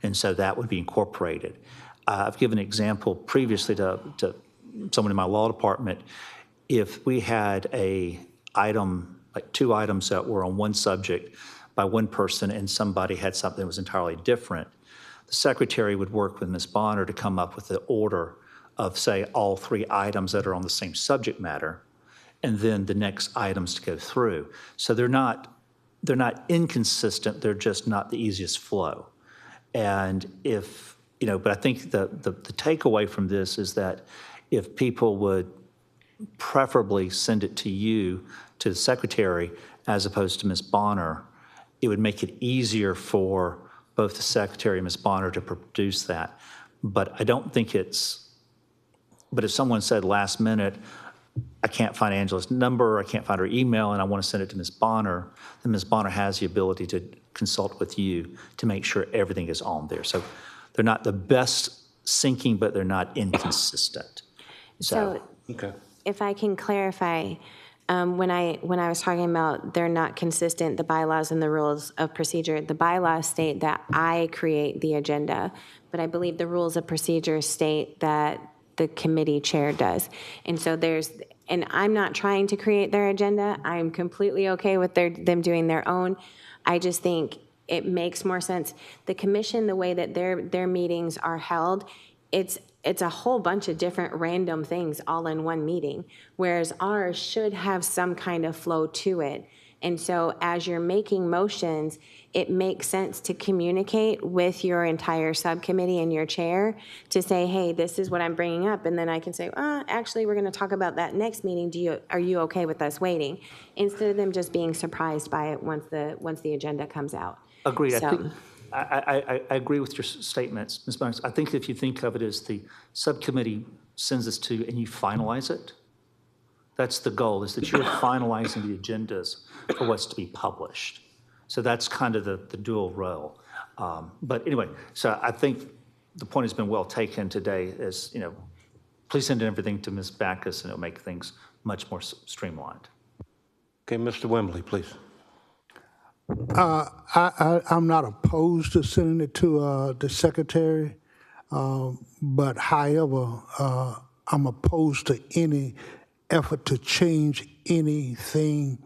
And so that would be incorporated. I've given an example previously to someone in my law department. If we had like two items that were on one subject by one person and somebody had something that was entirely different, the secretary would work with Ms. Bonner to come up with the order of, say, all three items that are on the same subject matter, and then the next items to go through. So they're not inconsistent, they're just not the easiest flow. And but I think the takeaway from this is that if people would preferably send it to you, to the secretary, as opposed to Ms. Bonner, it would make it easier for both the secretary and Ms. Bonner to produce that. But I don't think but if someone said last minute, I can't find Angela's number, I can't find her email, and I want to send it to Ms. Bonner, then Ms. Bonner has the ability to consult with you to make sure everything is on there. So they're not the best syncing, but they're not inconsistent. So Okay. if I can clarify, when I was talking about they're not consistent, the bylaws and the rules of procedure, the bylaws state that I create the agenda, but I believe the rules of procedure state that the committee chair does. And so and I'm not trying to create their agenda. I'm completely okay with them doing their own. I just think it makes more sense. The commission, the way that their meetings are held, it's a whole bunch of different random things all in one meeting, whereas ours should have some kind of flow to it. And so as you're making motions, it makes sense to communicate with your entire subcommittee and your chair to say, hey, this is what I'm bringing up. And then I can say, actually, we're going to talk about that next meeting. Are you okay with us waiting? Instead of them just being surprised by it once the agenda comes out. Agreed. So, I agree with your statements, Ms. Banks. I think if you think of it as the subcommittee sends this to you and you finalize it, that's the goal, is that you're finalizing the agendas for what's to be published. So that's kind of the dual role. But anyway, so I think the point has been well taken today is, please send everything to Ms. Backus and it'll make things much more streamlined. Okay, Mr. Wembley, please. I'm not opposed to sending it to the secretary, but however, I'm opposed to any effort to change anything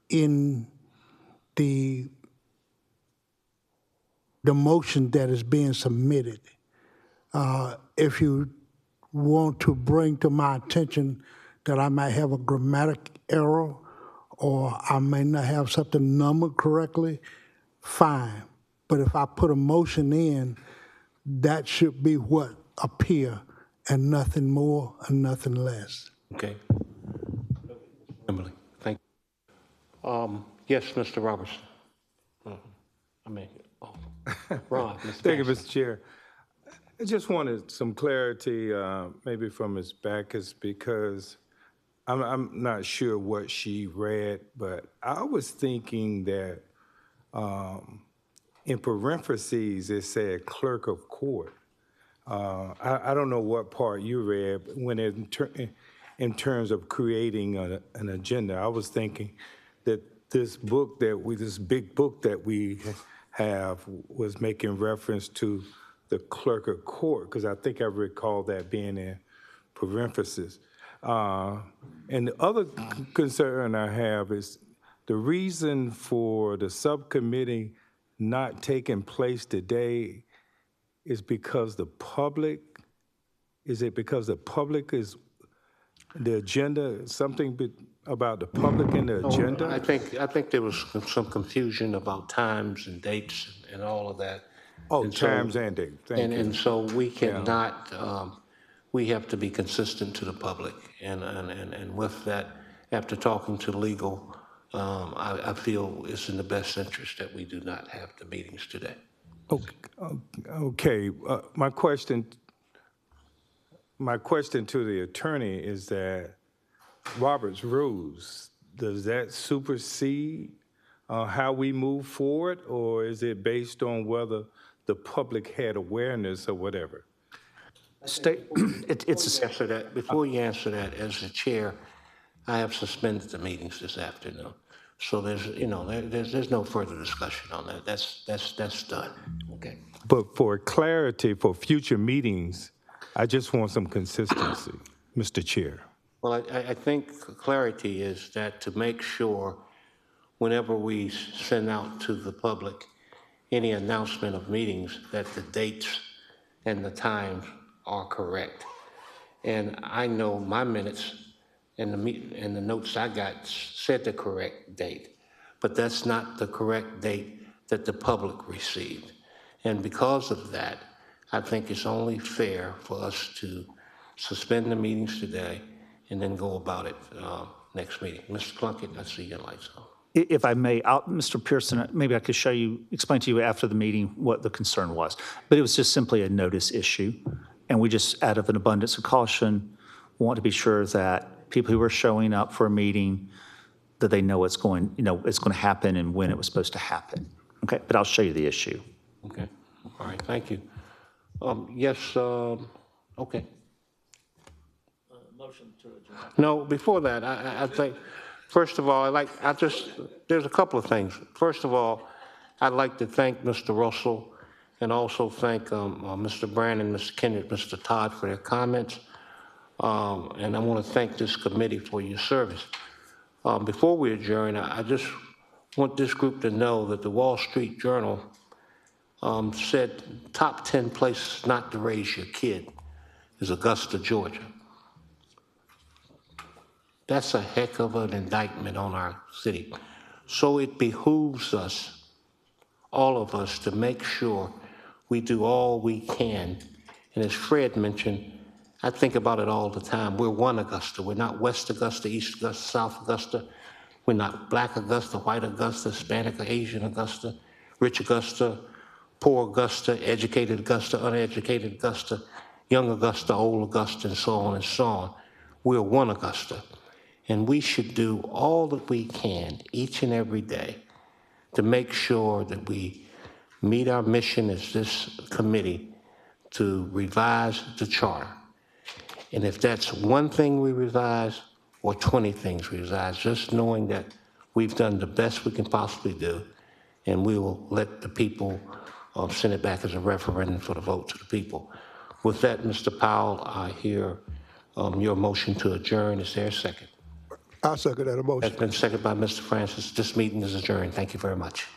in the motion that is being submitted. If you want to bring to my attention that I might have a grammatic error or I may not have something numbered correctly, fine. But if I put a motion in, that should be what appear and nothing more and nothing less. Okay. Emily, thank you. Yes, Mr. Robertson. I mean, Ron, Mr. Thank you, Paxton. Mr. Chair. I just wanted some clarity, maybe from Ms. Backus, because I'm not sure what she read, but I was thinking that in parentheses it said clerk of court. I don't know what part you read, but when in terms of creating an agenda, I was thinking that this big book that we have was making reference to the clerk of court, because I think I recall that being in parentheses. And the other concern I have is the reason for the subcommittee not taking place today is because the public, is it because the public is, the agenda, something about the public and the agenda? I think there was some confusion about times and dates and all of that. Oh, And so- times and date, thank you. And so we cannot, we have to be consistent to the public. And with that, after talking to legal, I feel it's in the best interest that we do not have the meetings today. Okay, my question to the attorney is that Robert's rules, does that supersede how we move forward, or is it based on whether the public had awareness or whatever? Before you answer that, as the chair, I have suspended the meetings this afternoon. So there's no further discussion on that. That's done. Okay. But for clarity for future meetings, I just want some consistency, Mr. Chair. Well, I think clarity is that to make sure whenever we send out to the public any announcement of meetings, that the dates and the times are correct. And I know my minutes and the notes I got said the correct date, but that's not the correct date that the public received. And because of that, I think it's only fair for us to suspend the meetings today and then go about it next meeting. Mr. Plunkett, I see your lights on. If I may, Mr. Pearson, maybe I could explain to you after the meeting what the concern was. But it was just simply a notice issue. And we just, out of an abundance of caution, want to be sure that people who are showing up for a meeting, that they know it's going to happen and when it was supposed to happen. Okay, but I'll show you the issue. Okay, all right, thank you. Yes, okay. Motion to adjourn. No, before that, I think, first of all, there's a couple of things. First of all, I'd like to thank Mr. Russell and also thank Mr. Brandon, Mr. Kenneth, Mr. Todd for their comments. And I want to thank this committee for your service. Before we adjourn, I just want this group to know that the Wall Street Journal said top 10 places not to raise your kid is Augusta, Georgia. That's a heck of an indictment on our city. So it behooves us, all of us, to make sure we do all we can. And as Fred mentioned, I think about it all the time. We're one Augusta. We're not West Augusta, East Augusta, South Augusta. We're not Black Augusta, White Augusta, Hispanic or Asian Augusta, rich Augusta, poor Augusta, educated Augusta, uneducated Augusta, young Augusta, old Augusta, and so on and so on. We're one Augusta. And we should do all that we can each and every day to make sure that we meet our mission as this committee to revise the charter. And if that's one thing we revise or 20 things we revise, just knowing that we've done the best we can possibly do and we will let the people send it back as a referendum for the vote to the people. With that, Mr. Powell, I hear your motion to adjourn. Is there a second? I second that motion. That's been seconded by Mr. Francis. This meeting is adjourned. Thank you very much.